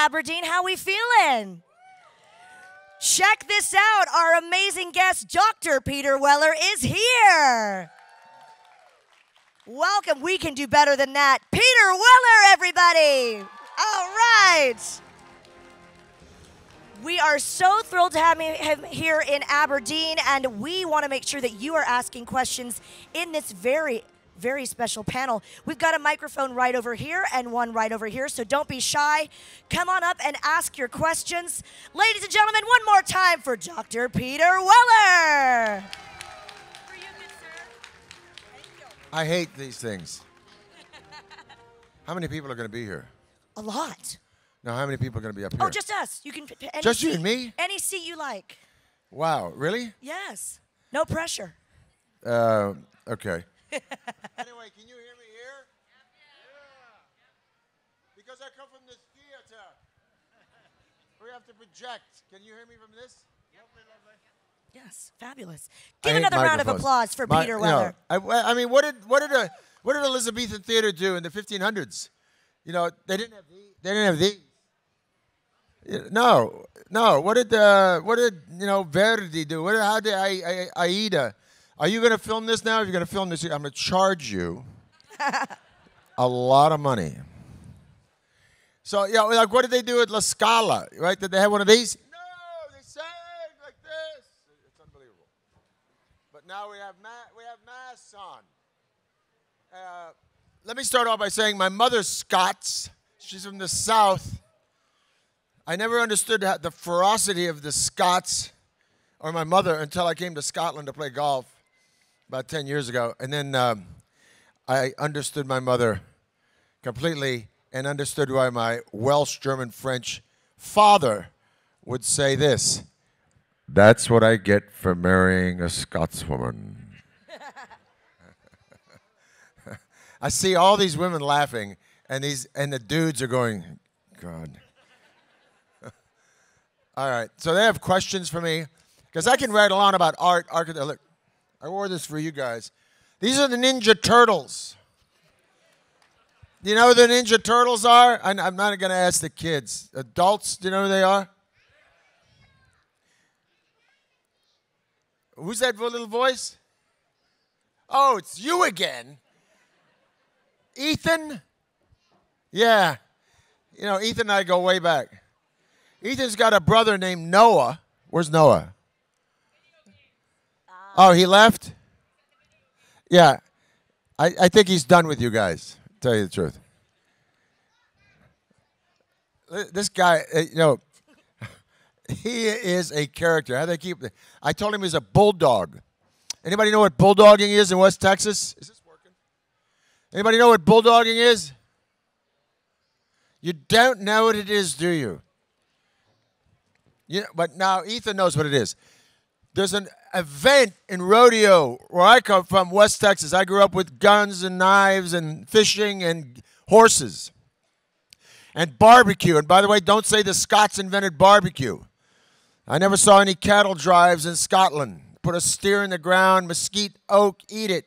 Aberdeen. How we feeling? Check this out. Our amazing guest, Dr. Peter Weller, is here. Welcome. We can do better than that. Peter Weller, everybody. All right. We are so thrilled to have him here in Aberdeen, and we want to make sure that you are asking questions in this very special panel. We've got a microphone right over here and one right over here, so don't be shy. Come on up and ask your questions. Ladies and gentlemen, one more time for Dr. Peter Weller. For you, good sir. Thank you. I hate these things. How many people are going to be here? A lot. Now, how many people are going to be up here? Oh, just us. You can pick any Just you seat, and me? Any seat you like. Wow, really? Yes. No pressure. Okay. Anyway, can you hear me here? Yeah. Because I come from this theater. We have to project. Can you hear me from this? Yes, fabulous. I Give hate another round of microphones. applause for Peter Weller. I mean, what did Elizabethan theater do in the 1500s? You know, they didn't have these. They didn't have these. No. What did Verdi do? How did Aida? Are you going to film this now? If you're going to film this, I'm going to charge you a lot of money. So, yeah, like what did they do at La Scala? Right? Did they have one of these? No, they sang like this. It's unbelievable. But now we have masks on. Let me start off by saying my mother's Scots. She's from the South. I never understood the ferocity of the Scots or my mother until I came to Scotland to play golf about 10 years ago. And then I understood my mother completely and understood why my Welsh, German, French father would say this: "That's what I get for marrying a Scotswoman." I see all these women laughing, and the dudes are going, God. All right, so they have questions for me, because I can write on about art. Look, I wore this for you guys. These are the Ninja Turtles. Do you know who the Ninja Turtles are? I'm not going to ask the kids. Adults, do you know who they are? Who's that little voice? Oh, it's you again. Ethan? Yeah. You know, Ethan and I go way back. Ethan's got a brother named Noah. Where's Noah? Oh, he left? Yeah. I think he's done with you guys, to tell you the truth. This guy, he is a character. How they keep? I told him he's a bulldog. Anybody know what bulldogging is in West Texas? Is this working? Anybody know what bulldogging is? You don't know what it is, do you? But now Ethan knows what it is. There's an event in rodeo where I come from, West Texas. I grew up with guns and knives and fishing and horses and barbecue. And by the way, don't say the Scots invented barbecue. I never saw any cattle drives in Scotland. Put a steer in the ground, mesquite, oak, eat it.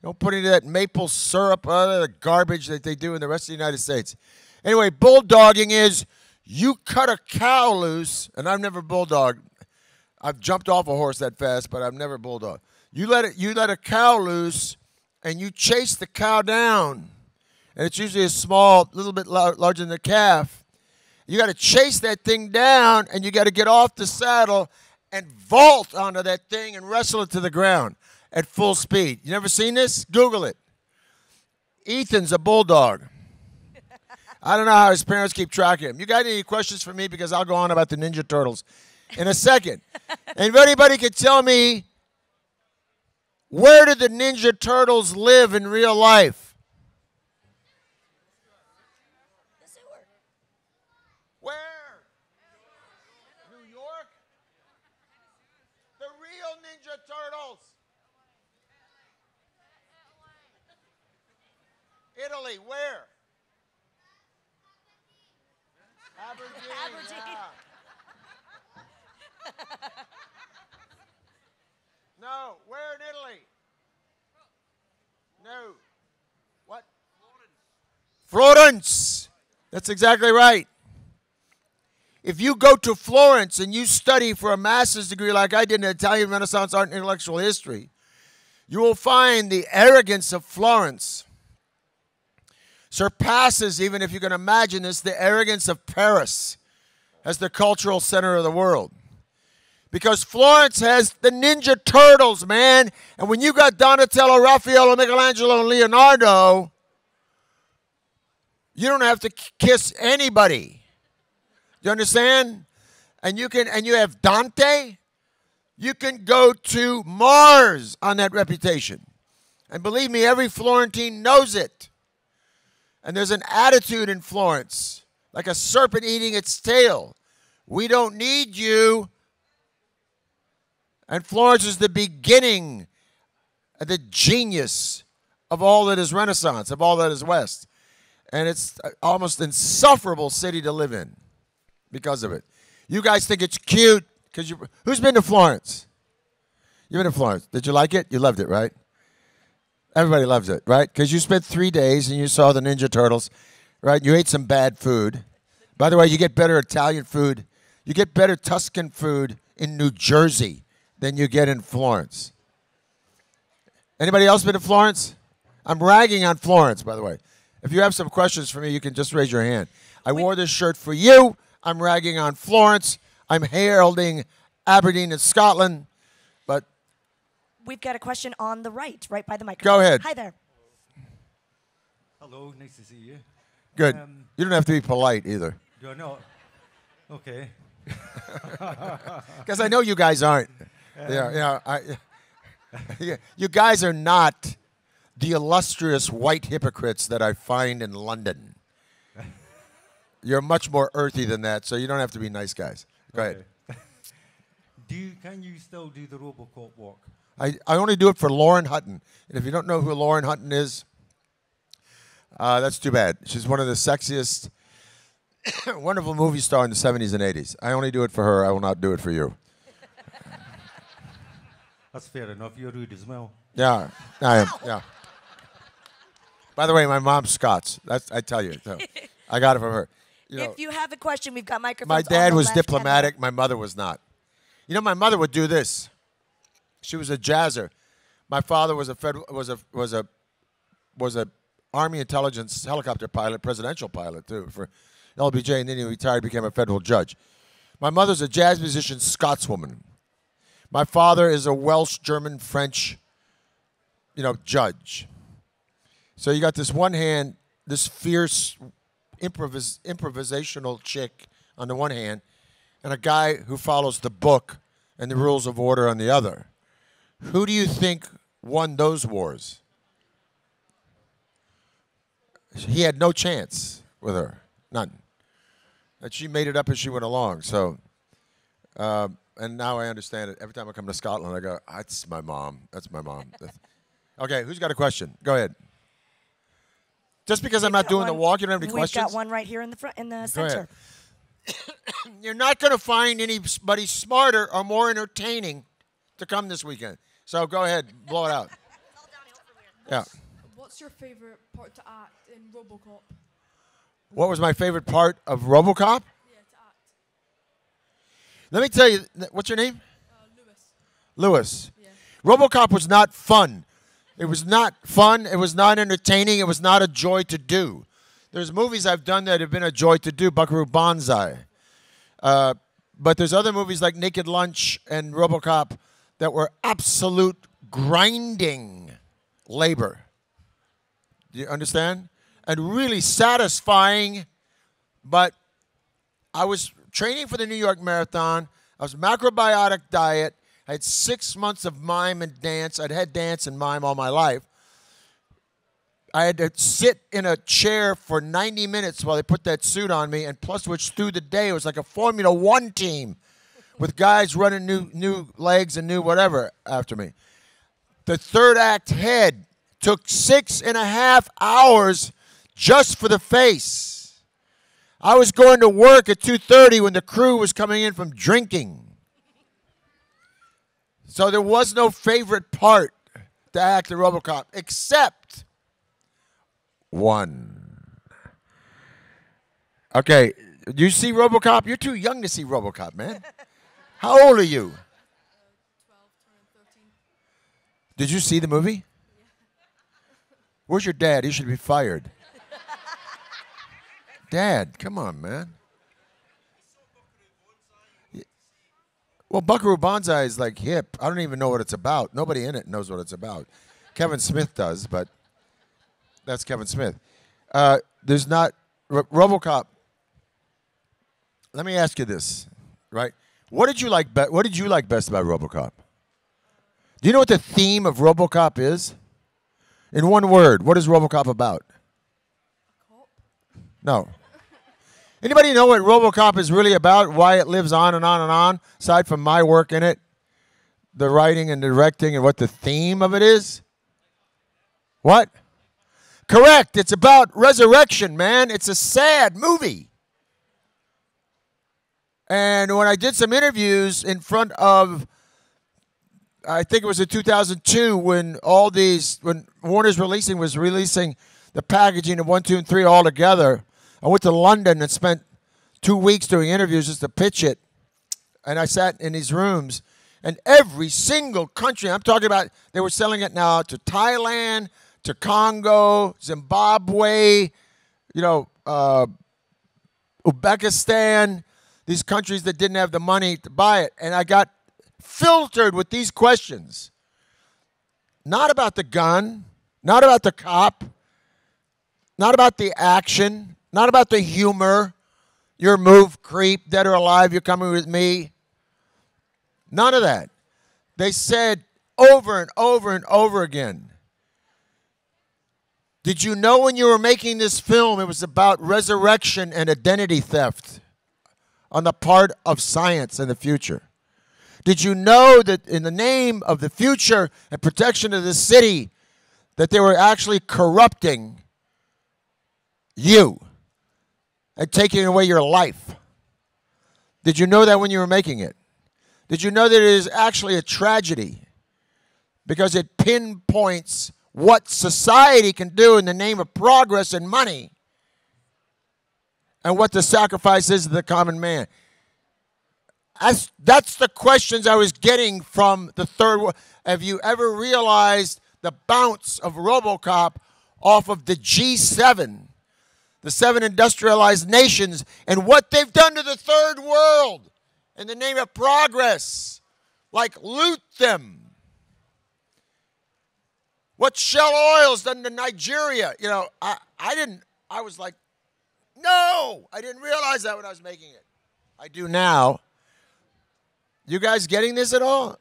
Don't put any of that maple syrup, the garbage that they do in the rest of the United States. Anyway, bulldogging is you cut a cow loose, and I've never bulldogged. I've jumped off a horse that fast, but I've never bulldogged. You let a cow loose, and you chase the cow down. And it's usually a little bit larger than the calf. You got to chase that thing down, and you got to get off the saddle and vault onto that thing and wrestle it to the ground at full speed. You never seen this? Google it. Ethan's a bulldog. I don't know how his parents keep track of him. You got any questions for me? Because I'll go on about the Ninja Turtles in a second. And if anybody could tell me, where did the Ninja Turtles live in real life? Where? New York? The real Ninja Turtles. Italy, where? Aberdeen. Yeah. No, where in Italy? No. What? Florence. That's exactly right. if you go to Florence and you study for a master's degree like I did in Italian Renaissance art and intellectual history, you will find the arrogance of Florence surpasses, even if you can imagine this, the arrogance of Paris as the cultural center of the world. Because Florence has the Ninja Turtles, man. And when you got Donatello, Raphael, Michelangelo, and Leonardo, you don't have to kiss anybody. You understand? And you have Dante. You can go to Mars on that reputation. And believe me, every Florentine knows it. And there's an attitude in Florence, like a serpent eating its tail. We don't need you. And Florence is the beginning of the genius of all that is Renaissance, of all that is West. And it's almost insufferable city to live in because of it. You guys think it's cute because you. Who's been to Florence? You've been to Florence. Did you like it? You loved it, right? Everybody loves it, right? Because you spent 3 days and you saw the Ninja Turtles, right? You ate some bad food. By the way, you get better Italian food. You get better Tuscan food in New Jersey than you get in Florence. Anybody else been to Florence? I'm ragging on Florence, by the way. If you have some questions for me, you can just raise your hand. I wore this shirt for you. I'm ragging on Florence. I'm heralding Aberdeen and Scotland. But we've got a question on the right by the microphone. Go ahead. Hi there. Hello, nice to see you. Good. You don't have to be polite either. You're not? Okay. Because I know you guys aren't. You guys are not the illustrious white hypocrites that I find in London. You're much more earthy than that, so you don't have to be nice guys. Go ahead. Can you still do the Robocop walk? I only do it for Lauren Hutton. And if you don't know who Lauren Hutton is, that's too bad. She's one of the sexiest, wonderful movie star in the 70s and 80s. I only do it for her. I will not do it for you. That's fair enough. You're rude as well. Yeah, I am. Yeah. By the way, my mom's Scots. I tell you. So I got it from her. If you have a question, we've got microphones. My dad on the was left diplomatic. My mother was not. You know, my mother would do this. She was a jazzer. My father was a Army intelligence helicopter pilot, presidential pilot too for LBJ, and then he retired, became a federal judge. My mother's a jazz musician, Scotswoman. My father is a Welsh, German, French, judge. So you got this one hand, this fierce improvisational chick on the one hand, and a guy who follows the book and the rules of order on the other. Who do you think won those wars? He had no chance with her, none. And she made it up as she went along. So, and now I understand it. Every time I come to Scotland, I go, "That's my mom. That's my mom." Okay, who's got a question? Go ahead. Just because I'm not doing the walk, you don't have any questions? We've got one right here in the front, in the center. You're not going to find anybody smarter or more entertaining to come this weekend. So go ahead, blow it out. Yeah. What's your favorite part to act in RoboCop? What was my favorite part of RoboCop? Yeah, to act. Let me tell you, what's your name? Lewis. Lewis. Yeah. RoboCop was not fun. It was not fun. It was not entertaining. It was not a joy to do. There's movies I've done that have been a joy to do, Buckaroo Banzai. But there's other movies like Naked Lunch and RoboCop that were absolute grinding labor. Do you understand? And really satisfying. But I was training for the New York Marathon. I was macrobiotic diet. I had 6 months of mime and dance. I'd had dance and mime all my life. I had to sit in a chair for 90 minutes while they put that suit on me, and plus which through the day it was like a Formula One team with guys running new legs and new whatever after me. The third act head took 6.5 hours just for the face. I was going to work at 2:30 when the crew was coming in from drinking. So there was no favorite part to act in RoboCop except one. Okay, You see RoboCop? You're too young to see RoboCop, man. How old are you? 12, turning 13. Did you see the movie? Where's your dad? He should be fired. Dad, come on, man. Well, Buckaroo Banzai is like hip. I don't even know what it's about. Nobody in it knows what it's about. Kevin Smith does, but that's Kevin Smith. There's not RoboCop. Let me ask you this, right? What did you like? What did you like best about RoboCop? Do you know what the theme of RoboCop is? In one word, what is RoboCop about? No. Anybody know what RoboCop is really about? Why it lives on and on and on? Aside from my work in it, the writing and directing, and what the theme of it is? What? Correct. It's about resurrection, man. It's a sad movie. And when I did some interviews in front of, I think it was in 2002, when Warner's was releasing the packaging of 1, 2, and 3 all together, I went to London and spent 2 weeks doing interviews just to pitch it. And I sat in these rooms, and every single country, I'm talking about, they were selling it now to Thailand, to Congo, Zimbabwe, Uzbekistan, these countries that didn't have the money to buy it. And I got filtered with these questions. Not about the gun, not about the cop, not about the action, not about the humor. Your move, creep, dead or alive, you're coming with me. None of that. They said over and over and over again, did you know when you were making this film it was about resurrection and identity theft on the part of science in the future? Did you know that in the name of the future and protection of the city that they were actually corrupting you and taking away your life? Did you know that when you were making it? Did you know that it is actually a tragedy because it pinpoints what society can do in the name of progress and money and what the sacrifice is of the common man? That's the questions I was getting from the third world. Have you ever realized the bounce of RoboCop off of the G7, the 7 industrialized nations, and what they've done to the third world in the name of progress? Like loot them. What Shell Oil's done to Nigeria. I was like, no, I didn't realize that when I was making it. I do now. You guys getting this at all?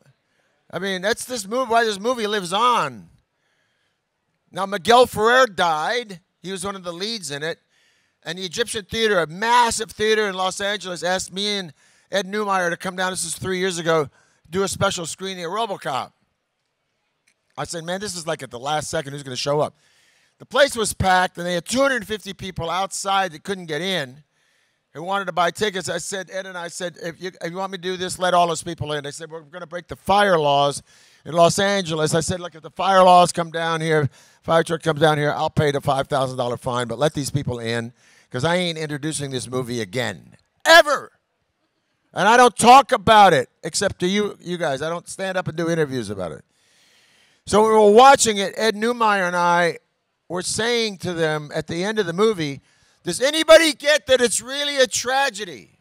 I mean, that's this movie, why this movie lives on. Now, Miguel Ferrer died. He was one of the leads in it. And the Egyptian Theater, a massive theater in Los Angeles, asked me and Ed Neumeier to come down, this is 3 years ago, do a special screening of RoboCop. I said, man, this is like at the last second, who's going to show up? The place was packed, and they had 250 people outside that couldn't get in who wanted to buy tickets. I said, Ed and I said, if you want me to do this, let all those people in. They said, we're going to break the fire laws in Los Angeles. I said, look, if the fire laws come down here, fire truck comes down here, I'll pay the $5,000 fine, but let these people in because I ain't introducing this movie again, ever. And I don't talk about it except to you guys. I don't stand up and do interviews about it. So when we were watching it, Ed Neumeier and I were saying to them at the end of the movie, does anybody get that it's really a tragedy?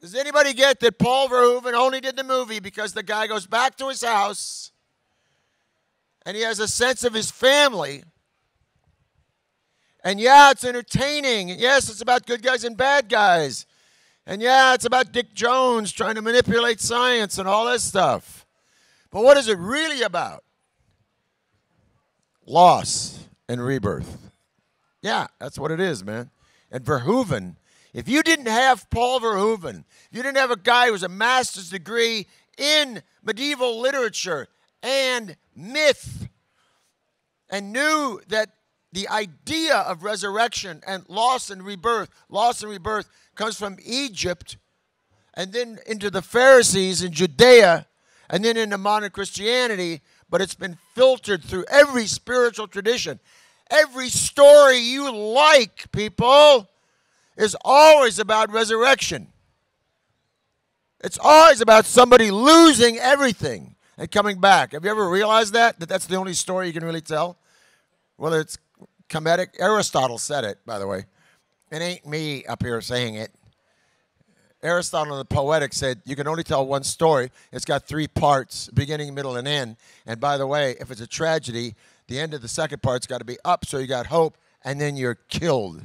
Does anybody get that Paul Verhoeven only did the movie because the guy goes back to his house and he has a sense of his family? And yeah, it's entertaining. And yes, it's about good guys and bad guys. And yeah, it's about Dick Jones trying to manipulate science and all this stuff. But what is it really about? Loss and rebirth. Yeah, that's what it is, man. And Verhoeven, if you didn't have Paul Verhoeven, if you didn't have a guy who was a master's degree in medieval literature and myth and knew that the idea of resurrection and loss and rebirth comes from Egypt and then into the Pharisees in Judea and then into modern Christianity, but it's been filtered through every spiritual tradition. Every story you like, people, is always about resurrection. It's always about somebody losing everything and coming back. Have you ever realized that? That that's the only story you can really tell? Whether it's comedic. Aristotle said it, by the way. It ain't me up here saying it. Aristotle in the Poetic said you can only tell one story. It's got 3 parts, beginning, middle, and end. And by the way, if it's a tragedy, the end of the second part's got to be up so you got hope, and then you're killed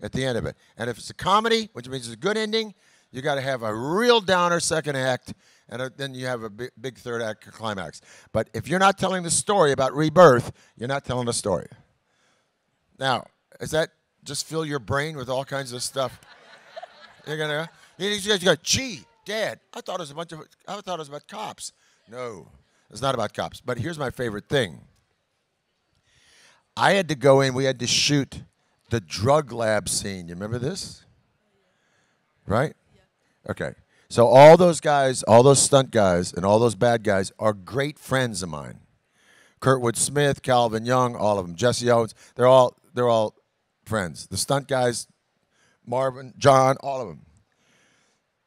at the end of it. And if it's a comedy, which means it's a good ending, you got to have a real downer second act, and then you have a big third act climax. But if you're not telling the story about rebirth, you're not telling the story. Now, does that just fill your brain with all kinds of stuff? You're gonna, you go, gee, Dad, I thought it was about cops. No, it's not about cops. But here's my favorite thing. I had to go in. We had to shoot the drug lab scene. You remember this? Right? Okay. So all those guys, all those stunt guys, and all those bad guys are great friends of mine. Kurtwood Smith, Calvin Young, all of them. Jesse Owens, they're all friends. The stunt guys, Marvin, John, all of them.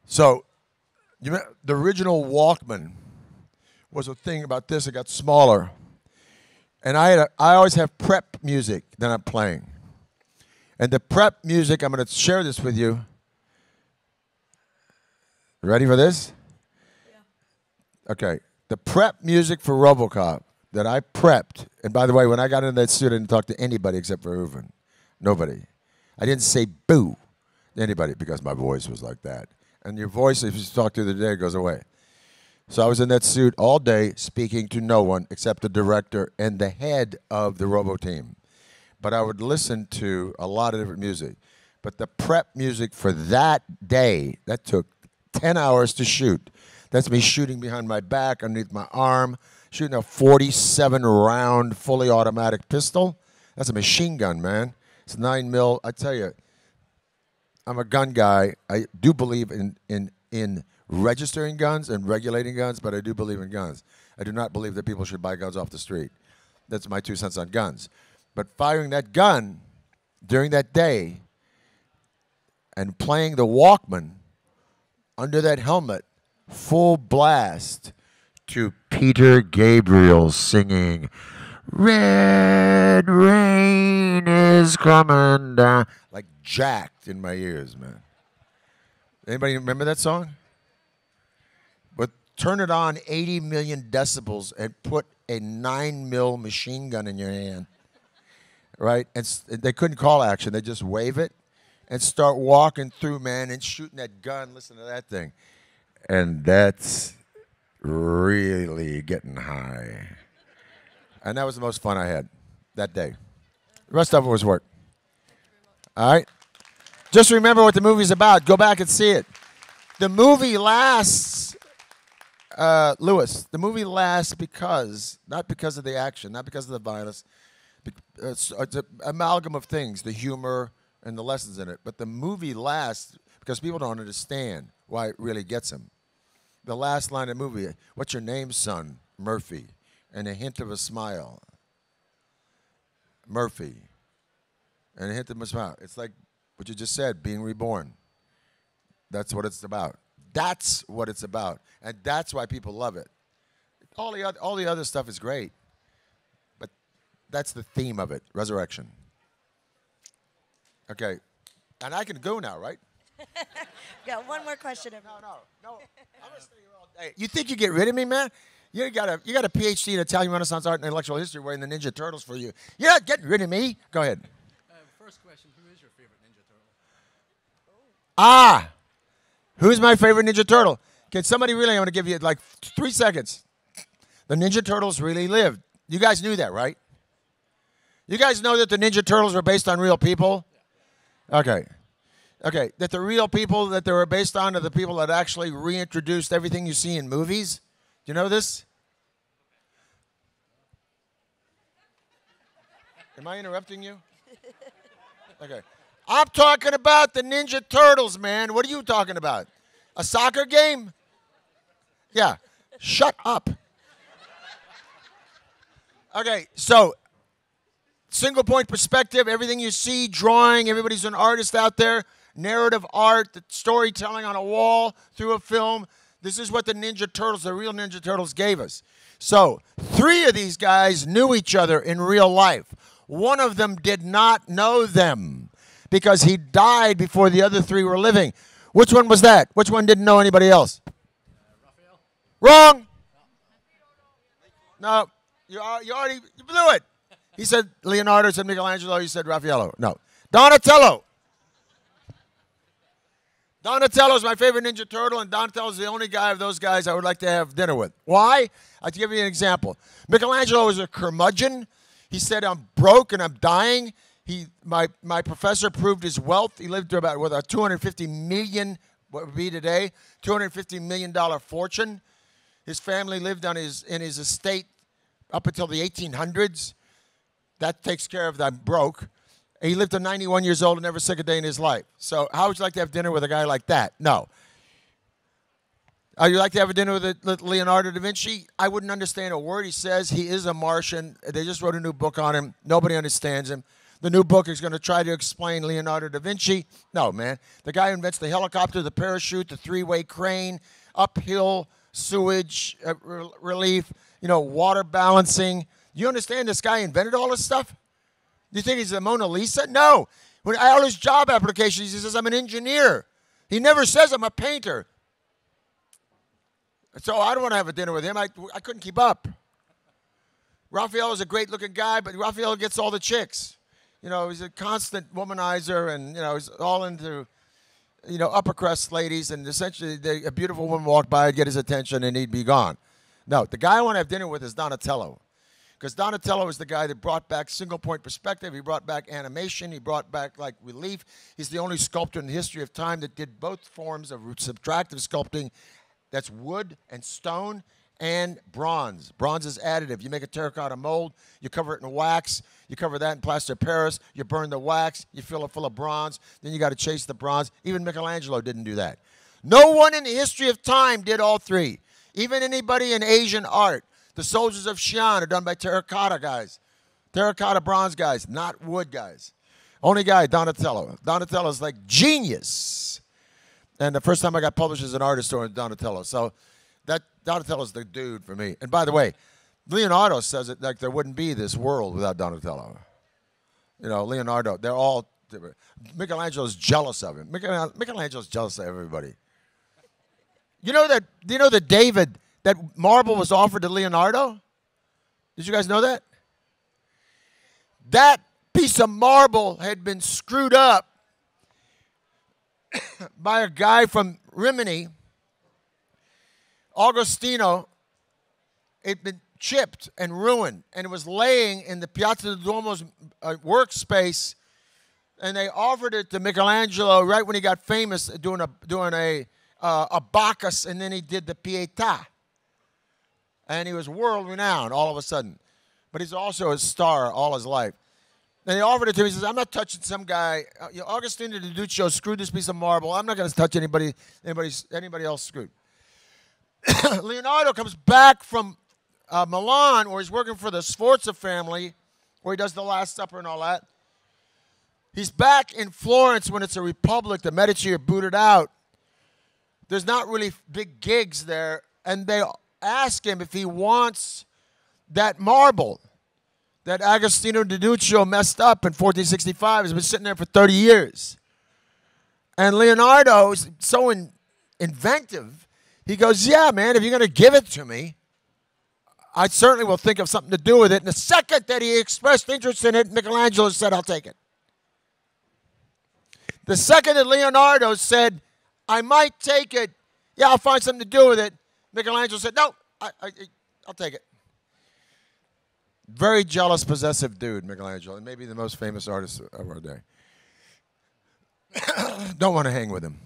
So the original Walkman was a thing about this. It got smaller. And I always have prep music that I'm playing. And the prep music, I'm going to share this with you. Ready for this? Yeah. Okay. The prep music for RoboCop that I prepped, and by the way, when I got into that suit, I didn't talk to anybody except for Hooven. Nobody. I didn't say boo to anybody because my voice was like that. And your voice, if you talk to the day, goes away. So I was in that suit all day speaking to no one except the director and the head of the Robo team. But I would listen to a lot of different music. But the prep music for that day, that took 10 hours to shoot. That's me shooting behind my back, underneath my arm, shooting a 47-round fully automatic pistol. That's a machine gun, man. It's 9 mil. I tell you, I'm a gun guy. I do believe in registering guns and regulating guns, but I do believe in guns. I do not believe that people should buy guns off the street. That's my 2 cents on guns. But firing that gun during that day and playing the Walkman under that helmet, full blast, to Peter Gabriel singing, "Red rain is coming down," like jacked in my ears, man. Anybody remember that song? But turn it on 80 million decibels and put a 9 mil machine gun in your hand, right? And they couldn't call action. They just wave it and start walking through, man, and shooting that gun. Listen to that thing. And that's really getting high. And that was the most fun I had that day. The rest of it was work. All right? Just remember what the movie's about. Go back and see it. The movie lasts, Lewis, the movie lasts not because of the action, not because of the violence. It's an amalgam of things, the humor and the lessons in it. But the movie lasts because people don't understand why it really gets them. The last line of the movie, "What's your name, son?" "Murphy." And a hint of a smile. Murphy. And a hint of a smile. It's like what you just said, being reborn. That's what it's about. That's what it's about. And that's why people love it. All the other stuff is great. But that's the theme of it, resurrection. Okay. And I can go now, right? Got one more question. No. I'm going to stay here all day. You think you get rid of me, man? You got a PhD in Italian Renaissance art and intellectual history wearing the Ninja Turtles for you. You're not getting rid of me. Go ahead. First question, who is your favorite Ninja Turtle? Ah! Who's my favorite Ninja Turtle? Can somebody really, I'm going to give you like 3 seconds. The Ninja Turtles really lived. You guys knew that, right? You guys know that the Ninja Turtles were based on real people? Okay. Okay, that the real people that they were based on are the people that actually reintroduced everything you see in movies? Do you know this? Am I interrupting you? Okay. I'm talking about the Ninja Turtles, man. What are you talking about? A soccer game? Yeah. Shut up. Okay, so single point perspective, everything you see, drawing, everybody's an artist out there, narrative art, the storytelling on a wall through a film. This is what the Ninja Turtles, the real Ninja Turtles, gave us. So 3 of these guys knew each other in real life. One of them did not know them because he died before the other 3 were living. Which one was that? Which one didn't know anybody else? Raphael? Wrong. No, you blew it. He said Leonardo, said Michelangelo, you said Raffaello. No. Donatello. Donatello is my favorite Ninja Turtle, and Donatello is the only guy of those guys I would like to have dinner with. Why? I'll give you an example. Michelangelo was a curmudgeon. He said, I'm broke and I'm dying. My professor proved his wealth. He lived to about with a $250 million, what would be today, $250 million fortune. His family lived in his estate up until the 1800s. That takes care of that broke. He lived to 91 years old and never sick a day in his life. So how would you like to have dinner with a guy like that? No. You like to have a dinner with Leonardo da Vinci? I wouldn't understand a word he says. He is a Martian. They just wrote a new book on him. Nobody understands him. The new book is going to try to explain Leonardo da Vinci. No, man. The guy who invents the helicopter, the parachute, the 3-way crane, uphill sewage relief, water balancing. You understand this guy invented all this stuff? Do you think he's the Mona Lisa? No. When all his job applications, he says, I'm an engineer. He never says I'm a painter. So I don't want to have a dinner with him. I couldn't keep up. Raphael is a great-looking guy, but Raphael gets all the chicks. He's a constant womanizer, and, he's all into, upper crust ladies, and essentially a beautiful woman walked by, I'd get his attention, and he'd be gone. No, the guy I want to have dinner with is Donatello. Because Donatello is the guy that brought back single-point perspective. He brought back animation. He brought back, relief. He's the only sculptor in the history of time that did both forms of subtractive sculpting. That's wood and stone and bronze. Bronze is additive. You make a terracotta mold. You cover it in wax. You cover that in plaster of Paris. You burn the wax. You fill it full of bronze. Then you got to chase the bronze. Even Michelangelo didn't do that. No one in the history of time did all 3. Even anybody in Asian art. The soldiers of Xi'an are done by terracotta guys. Terracotta bronze guys, not wood guys. Only guy, Donatello. Donatello's like genius. And the first time I got published as an artist story, Donatello. So that Donatello's the dude for me. And by the way, Leonardo says it like there wouldn't be this world without Donatello. Leonardo, they're all different. Michelangelo's jealous of him. Michelangelo's jealous of everybody. Do you know that David, that marble was offered to Leonardo? Did you guys know that? That piece of marble had been screwed up by a guy from Rimini, Agostino. It had been chipped and ruined, and it was laying in the Piazza del Duomo's workspace, and they offered it to Michelangelo right when he got famous doing a Bacchus, and then he did the Pietà. And he was world-renowned all of a sudden. But he's also a star all his life. And he offered it to me. He says, I'm not touching some guy. Agostino di Duccio screwed this piece of marble. I'm not going to touch anybody else screwed. Leonardo comes back from Milan, where he's working for the Sforza family, where he does the Last Supper and all that. He's back in Florence when it's a republic. The Medici are booted out. There's not really big gigs there. And they ask him if he wants that marble that Agostino di Duccio messed up in 1465. Has been sitting there for 30 years. And Leonardo is so inventive. He goes, yeah, man, if you're going to give it to me, I certainly will think of something to do with it. And the second that he expressed interest in it, Michelangelo said, I'll take it. The second that Leonardo said, I might take it, yeah, I'll find something to do with it, Michelangelo said, no, I'll take it. Very jealous, possessive dude, Michelangelo, and maybe the most famous artist of our day. Don't want to hang with him.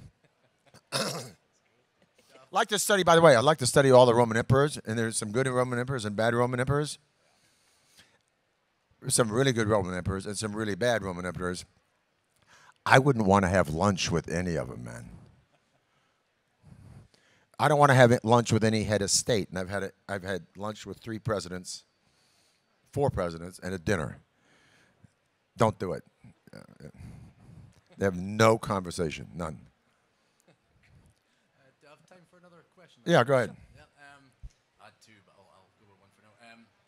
Like to study, by the way, I'd like to study all the Roman emperors, and there's some good Roman emperors and bad Roman emperors. There's some really good Roman emperors and some really bad Roman emperors. I wouldn't want to have lunch with any of them, man. I don't want to have lunch with any head of state, and I've had lunch with 4 presidents, and a dinner. Don't do it. They have no conversation, none. Do I have time for another question? Yeah, go ahead. Yeah, I had two, but I'll go with one for now.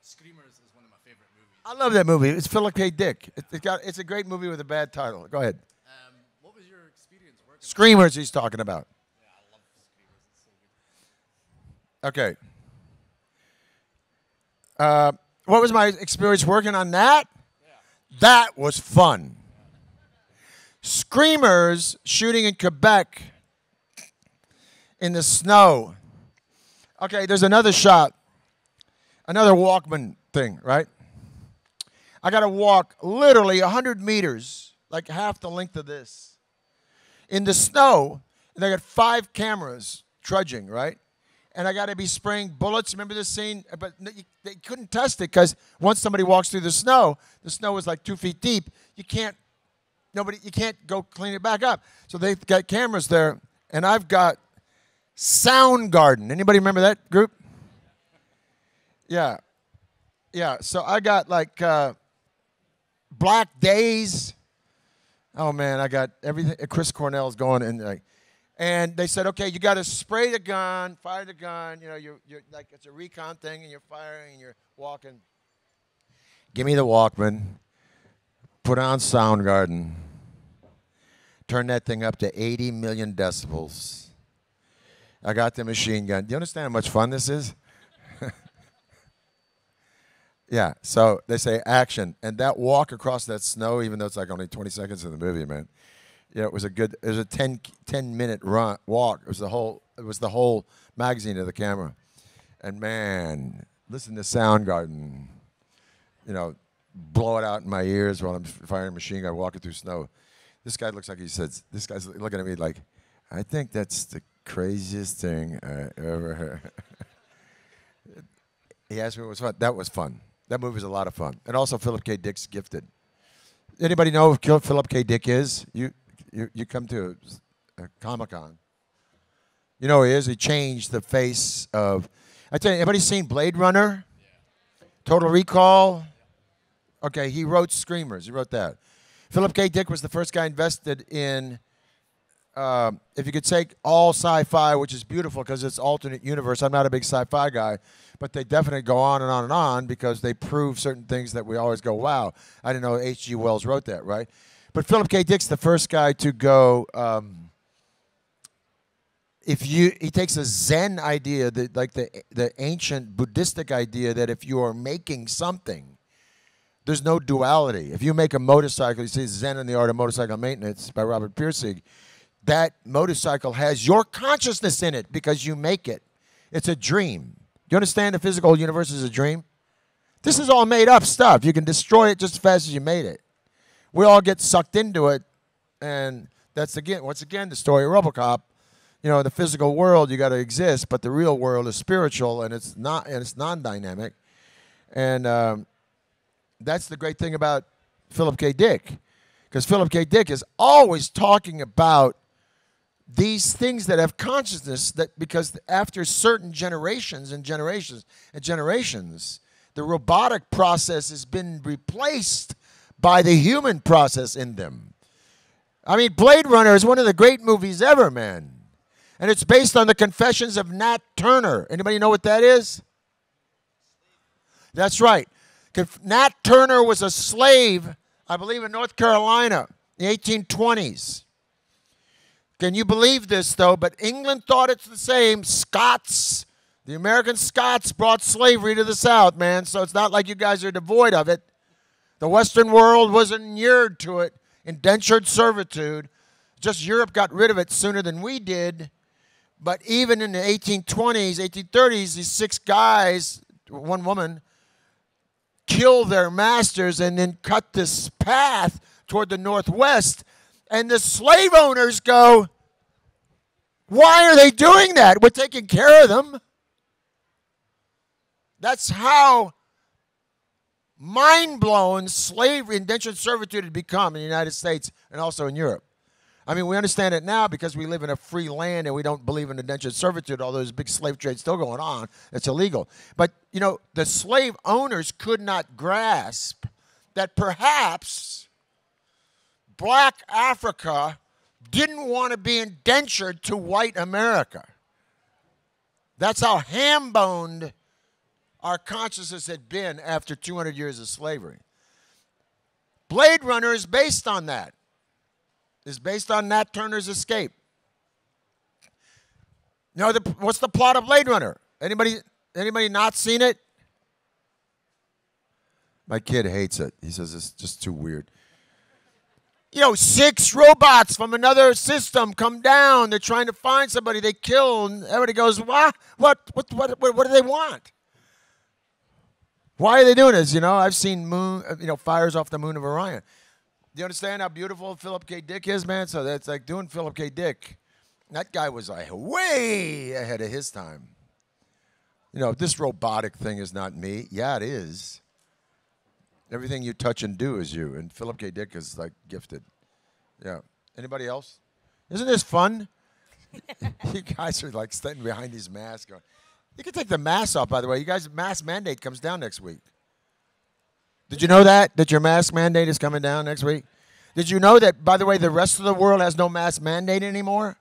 Screamers is one of my favorite movies. I love that movie. It's Philip K. Dick. It's a great movie with a bad title. Go ahead. What was your experience working Screamers he's talking about. Yeah, I love Screamers. It's so good. Okay. What was my experience working on that? That was fun. Screamers shooting in Quebec in the snow. Okay, there's another shot. Another Walkman thing, right? I got to walk literally 100 meters, like half the length of this, in the snow. And they got 5 cameras trudging, right? And I got to be spraying bullets. Remember this scene? But they couldn't test it because once somebody walks through the snow was like 2 feet deep. You can't go clean it back up. So they've got cameras there, and I've got Soundgarden. Anybody remember that group? Yeah. So I got like Black Days. Oh man, I got everything. Chris Cornell's going and like. And they said, okay, you got to spray the gun, fire the gun. You know, you're like it's a recon thing, and you're firing, and you're walking. Give me the Walkman. Put on Soundgarden. Turn that thing up to 80 million decibels. I got the machine gun. Do you understand how much fun this is? Yeah. So they say action, and that walk across that snow, even though it's like only 20 seconds in the movie, man. Yeah, it was a 10-minute walk. It was the whole magazine of the camera. And man, listen to Soundgarden, you know, blow it out in my ears while I'm firing a machine gun, walking through snow. This guy looks like he says, this guy's looking at me like, I think that's the craziest thing I ever heard. He asked me what was fun. That was fun. That movie was a lot of fun. And also Philip K. Dick's Gifted. Anybody know who Philip K. Dick is? You come to a Comic-Con. You know who he is? He changed the face of... I tell you, anybody seen Blade Runner? Yeah. Total Recall? Yeah. Okay, he wrote Screamers. He wrote that. Philip K. Dick was the first guy invested in... if you could take all sci-fi, which is beautiful because it's alternate universe. I'm not a big sci-fi guy, but they definitely go on and on and on because they prove certain things that we always go, wow. I didn't know H.G. Wells wrote that, right? But Philip K. Dick's the first guy to go, he takes a Zen idea, like the ancient Buddhistic idea that if you are making something, there's no duality. If you make a motorcycle, you see Zen and the Art of Motorcycle Maintenance by Robert Pirsig, that motorcycle has your consciousness in it because you make it. It's a dream. Do you understand the physical universe is a dream? This is all made up stuff. You can destroy it just as fast as you made it. We all get sucked into it, and that's once again the story of RoboCop. You know, in the physical world you got to exist, but the real world is spiritual, and it's not, and it's non-dynamic. And that's the great thing about Philip K. Dick, because Philip K. Dick is always talking about these things that have consciousness, that because after certain generations and generations and generations, the robotic process has been replaced by the human process in them. I mean, Blade Runner is one of the great movies ever, man. And it's based on the Confessions of Nat Turner. Anybody know what that is? That's right. Nat Turner was a slave, I believe, in North Carolina in the 1820s. Can you believe this, though? But England thought it's the same. Scots, the American Scots brought slavery to the South, man. So it's not like you guys are devoid of it. The Western world was inured to it, indentured servitude. Just Europe got rid of it sooner than we did. But even in the 1820s, 1830s, these 6 guys, one woman, killed their masters and then cut this path toward the Northwest. And the slave owners go, why are they doing that? We're taking care of them. That's how mind-blown slavery, indentured servitude had become in the United States and also in Europe. I mean, we understand it now because we live in a free land and we don't believe in indentured servitude, although there's a big slave trade still going on. It's illegal. But, you know, the slave owners could not grasp that perhaps black Africa didn't want to be indentured to white America. That's how ham-boned our consciousness had been after 200 years of slavery. Blade Runner is based on that. It's based on Nat Turner's Escape. You know, what's the plot of Blade Runner? Anybody not seen it? My kid hates it. He says it's just too weird. You know, 6 robots from another system come down. They're trying to find somebody. They kill, and everybody goes, what do they want? Why are they doing this? You know, I've seen fires off the moon of Orion. Do you understand how beautiful Philip K. Dick is, man? So that's like doing Philip K. Dick. That guy was like way ahead of his time. You know, this robotic thing is not me. Yeah, it is. Everything you touch and do is you. And Philip K. Dick is like gifted. Yeah. Anybody else? Isn't this fun? You guys are like standing behind these masks going. You can take the mask off, by the way. You guys, mask mandate comes down next week. Did you know that? That your mask mandate is coming down next week? Did you know that, by the way, the rest of the world has no mask mandate anymore?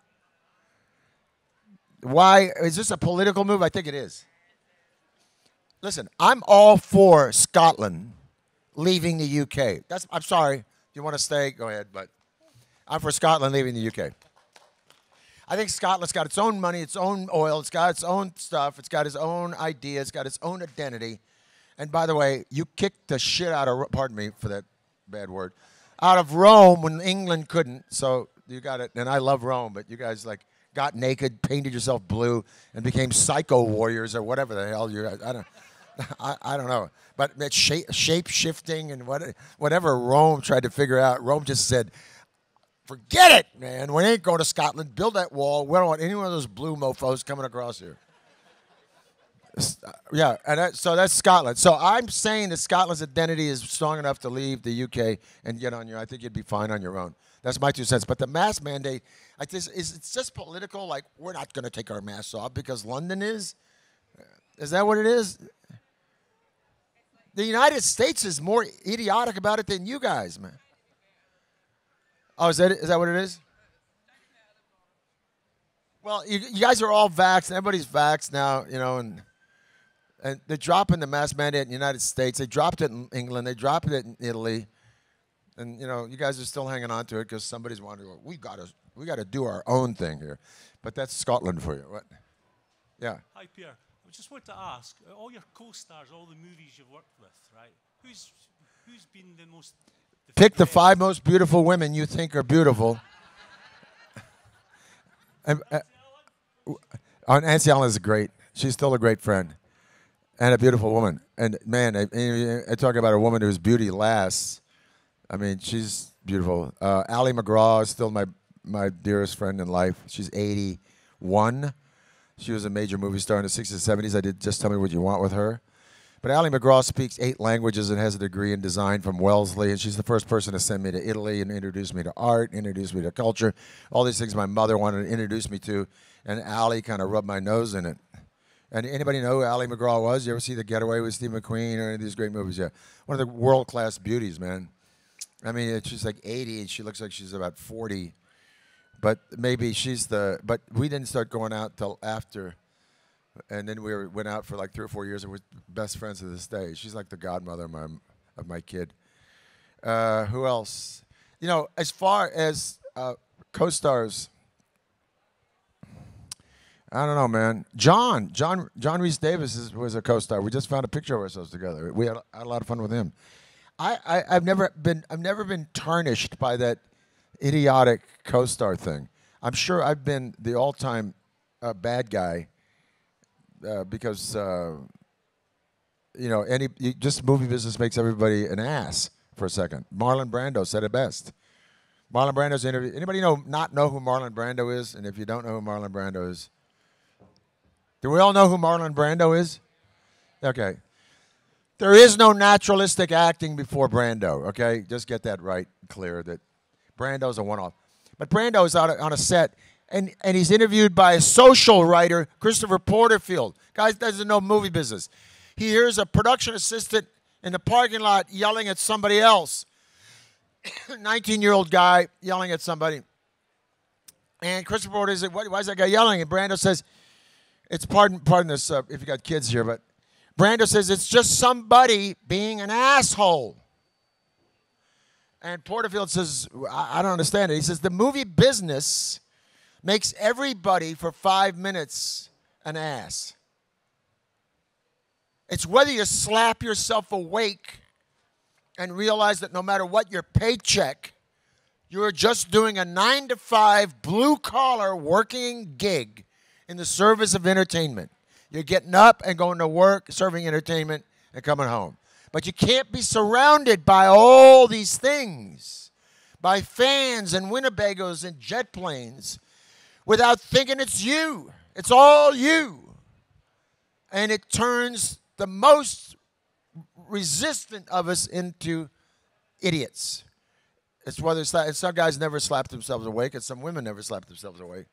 Why? Is this a political move? I think it is. Listen, I'm all for Scotland leaving the UK. I'm sorry. If you want to stay, go ahead. But I'm for Scotland leaving the UK. I think Scotland's got its own money, its own oil. It's got its own stuff. It's got its own ideas. It's got its own identity. And by the way, you kicked the shit out of, pardon me for that bad word, out of Rome when England couldn't. So you got it. And I love Rome, but you guys like got naked, painted yourself blue, and became psycho warriors or whatever the hell you're. I don't know. But it's shape shifting and whatever Rome tried to figure out. Rome just said, forget it, man. We ain't going to Scotland. Build that wall. We don't want any one of those blue mofos coming across here. Yeah, and so that's Scotland. So I'm saying that Scotland's identity is strong enough to leave the UK and get on your. I think you'd be fine on your own. That's my 2 cents. But the mask mandate, it's just political. Like we're not going to take our masks off because London is. Is that what it is? The United States is more idiotic about it than you guys, man. Oh, is that what it is? Well, you guys are all vaxxed. Everybody's vaxxed now, you know, and they're dropping the mask mandate in the United States. They dropped it in England. They dropped it in Italy. And, you know, you guys are still hanging on to it because somebody's wondering, we got to do our own thing here. But that's Scotland for you. What? Yeah. Hi, Pierre. I just want to ask, all your co-stars, all the movies you've worked with, right? Who's been the most... Pick the 5 most beautiful women you think are beautiful. Nancy Allen is great. She's still a great friend and a beautiful woman. And, man, I talk about a woman whose beauty lasts. I mean, she's beautiful. Ali MacGraw is still my dearest friend in life. She's 81. She was a major movie star in the 60s and 70s. I did Just Tell Me What You Want with her. But Ali MacGraw speaks 8 languages and has a degree in design from Wellesley. And she's the first person to send me to Italy and introduce me to art, introduce me to culture. All these things my mother wanted to introduce me to. And Ali kind of rubbed my nose in it. And anybody know who Ali MacGraw was? You ever see The Getaway with Steve McQueen or any of these great movies? Yeah. One of the world-class beauties, man. I mean, she's like 80 and she looks like she's about 40. But maybe but we didn't start going out till after. And then we went out for like 3 or 4 years and we're best friends to this day. She's like the godmother of my kid. Who else? You know, as far as co-stars, I don't know, man. John Rhys Davis was a co-star. We just found a picture of ourselves together. We had a lot of fun with him. I've never been tarnished by that idiotic co-star thing. I'm sure I've been the all-time bad guy because you know just movie business makes everybody an ass for a second. Marlon Brando said it best. Marlon Brando's interview. Anybody know who Marlon Brando is? And if you don't know who Marlon Brando is, do we all know who Marlon Brando is? Okay. There is no naturalistic acting before Brando, okay? Just get that right, clear, that Brando's a one-off. But Brando is out on a set, and he's interviewed by a social writer, Christopher Porterfield. Guy doesn't know movie business. He hears a production assistant in the parking lot yelling at somebody else. 19-year-old guy yelling at somebody. And Christopher Porter says, why is that guy yelling? And Brando says, it's, pardon this if you got kids here, but Brando says, it's just somebody being an asshole. And Porterfield says, I don't understand it. He says, the movie business makes everybody for 5 minutes an ass. It's whether you slap yourself awake and realize that no matter what your paycheck, you're just doing a 9-to-5 blue-collar working gig in the service of entertainment. You're getting up and going to work, serving entertainment, and coming home. But you can't be surrounded by all these things, by fans and Winnebagos and jet planes, without thinking it's you. It's all you. And it turns the most resistant of us into idiots. It's whether some guys never slap themselves awake, and some women never slap themselves awake.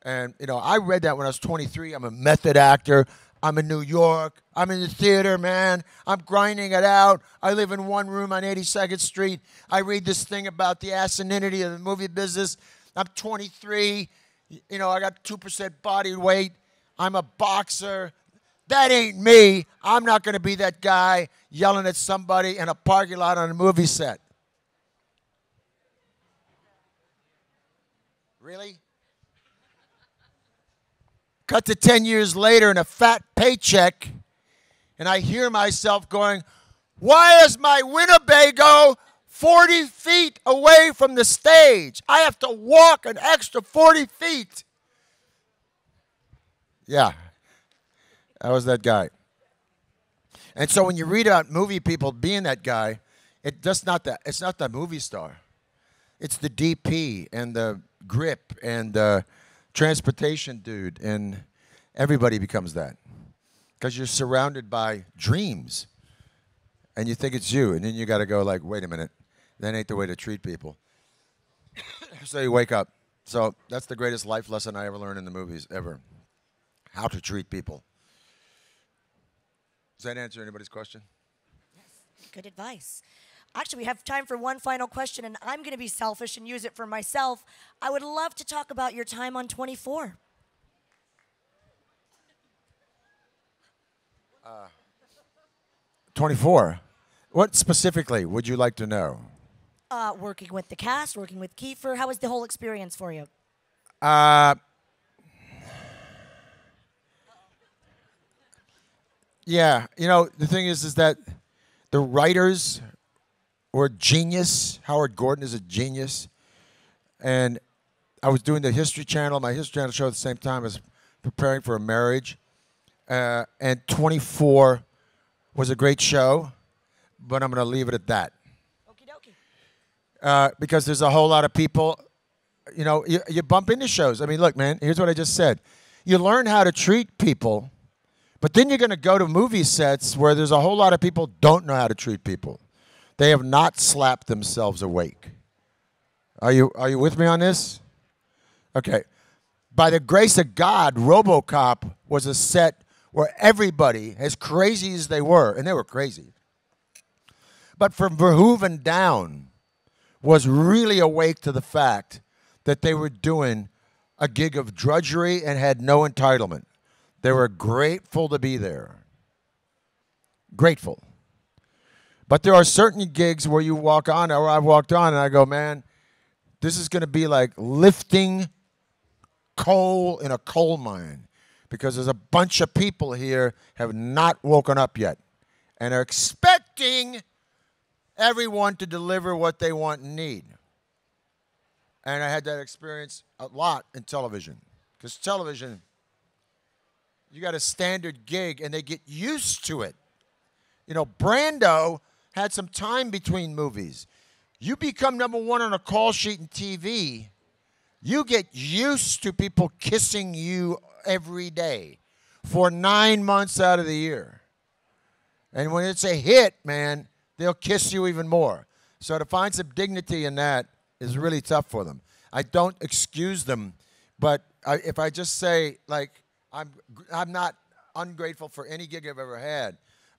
And, you know, I read that when I was 23. I'm a method actor. I'm in New York. I'm in the theater, man. I'm grinding it out. I live in one room on 82nd Street. I read this thing about the asininity of the movie business. I'm 23. You know, I got 2% body weight. I'm a boxer. That ain't me. I'm not going to be that guy yelling at somebody in a parking lot on a movie set. Really? Cut to 10 years later and a fat paycheck, and I hear myself going, why is my Winnebago 40 feet away from the stage? I have to walk an extra 40 feet. Yeah, I was that guy. And so when you read about movie people being that guy, it's not the movie star. It's the DP and the grip and the transportation dude, and everybody becomes that because you're surrounded by dreams and you think it's you, and then you got to go like, wait a minute, that ain't the way to treat people. So you wake up. So that's the greatest life lesson I ever learned in the movies ever, how to treat people. Does that answer anybody's question? Yes, good advice. Actually, we have time for one final question, and I'm going to be selfish and use it for myself. I would love to talk about your time on 24. 24. What specifically would you like to know? Working with the cast, working with Kiefer. How was the whole experience for you? Yeah, you know, the thing is that the writers were genius. Howard Gordon is a genius. And I was doing the History Channel, my History Channel show at the same time as preparing for a marriage. And 24 was a great show, but I'm going to leave it at that. Okie dokie. Because there's a whole lot of people, you know, you bump into shows. I mean, look, man, here's what I just said. You learn how to treat people, but then you're going to go to movie sets where there's a whole lot of people don't know how to treat people. They have not slapped themselves awake. Are you with me on this? Okay. By the grace of God, RoboCop was a set where everybody, as crazy as they were, and they were crazy, but from Verhoeven down, was really awake to the fact that they were doing a gig of drudgery and had no entitlement. They were grateful to be there. Grateful. But there are certain gigs where you walk on, or I've walked on, and I go, man, this is going to be like lifting coal in a coal mine, because there's a bunch of people here have not woken up yet and are expecting everyone to deliver what they want and need. And I had that experience a lot in television, because television, you got a standard gig, and they get used to it. You know, Brando had some time between movies. You become #1 on a call sheet in TV, you get used to people kissing you every day for 9 months out of the year. And when it's a hit, man, they'll kiss you even more. So to find some dignity in that is really tough for them. I don't excuse them, but if I just say, like, I'm not ungrateful for any gig I've ever had,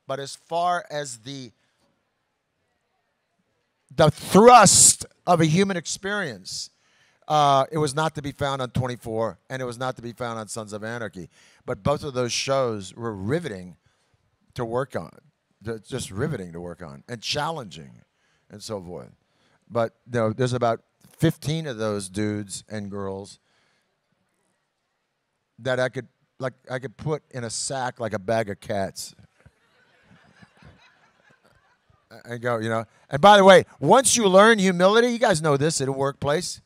but as far as the the thrust of a human experience. It was not to be found on 24, and it was not to be found on Sons of Anarchy. But both of those shows were riveting to work on, just riveting to work on, and challenging, and so forth. But there's about 15 of those dudes and girls that I could put in a sack like a bag of cats. And go, And by the way, once you learn humility, you guys know this at a workplace,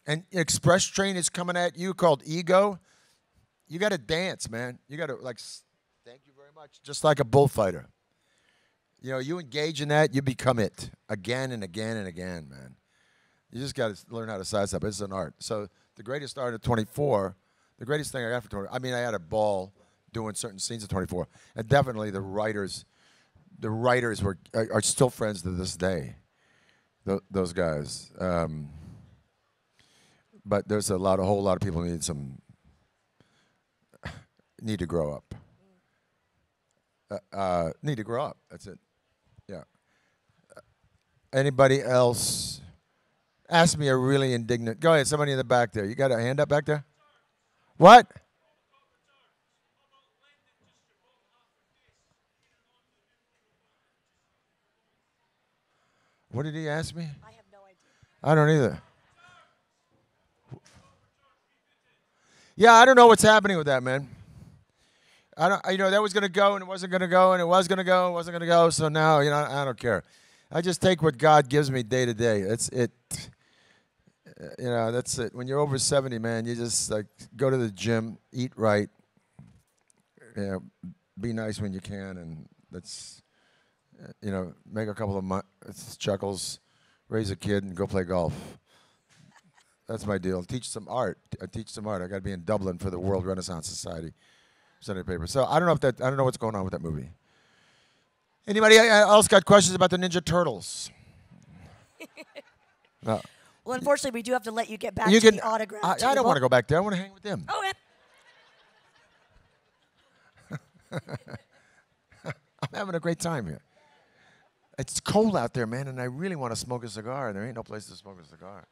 and Express Train is coming at you called ego, you got to dance, man. You got to thank you very much, just like a bullfighter. You engage in that, you become it again and again and again, man. You just got to learn how to size up. It's an art. So the greatest art of 24, the greatest thing I got for 24, I had a ball doing certain scenes of 24, and definitely the writers are still friends to this day. Those guys. But there's a whole lot of people need to grow up. Need to grow up. That's it. Yeah. Anybody else? Ask me a really indignant. Go ahead. Somebody in the back there. You got a hand up back there? What? What did he ask me? I have no idea. I don't either. Yeah, I don't know what's happening with that, man. That was going to go, and it wasn't going to go, and it was going to go, and it wasn't going to go. So now, I don't care. I just take what God gives me day to day. That's it. That's it. When you're over 70, man, you just go to the gym, eat right, be nice when you can, and that's, make a couple of chuckles, raise a kid, and go play golf. That's my deal. Teach some art. I teach some art. I got to be in Dublin for the World Renaissance Society Sunday paper. So I don't know what's going on with that movie. Anybody else got questions about the Ninja Turtles? No. Well, unfortunately, we do have to let you get back to the autograph I table. don't want to go back there. I want to hang with them. Oh, I'm having a great time here. It's cold out there, man, and I really want to smoke a cigar, and there ain't no place to smoke a cigar.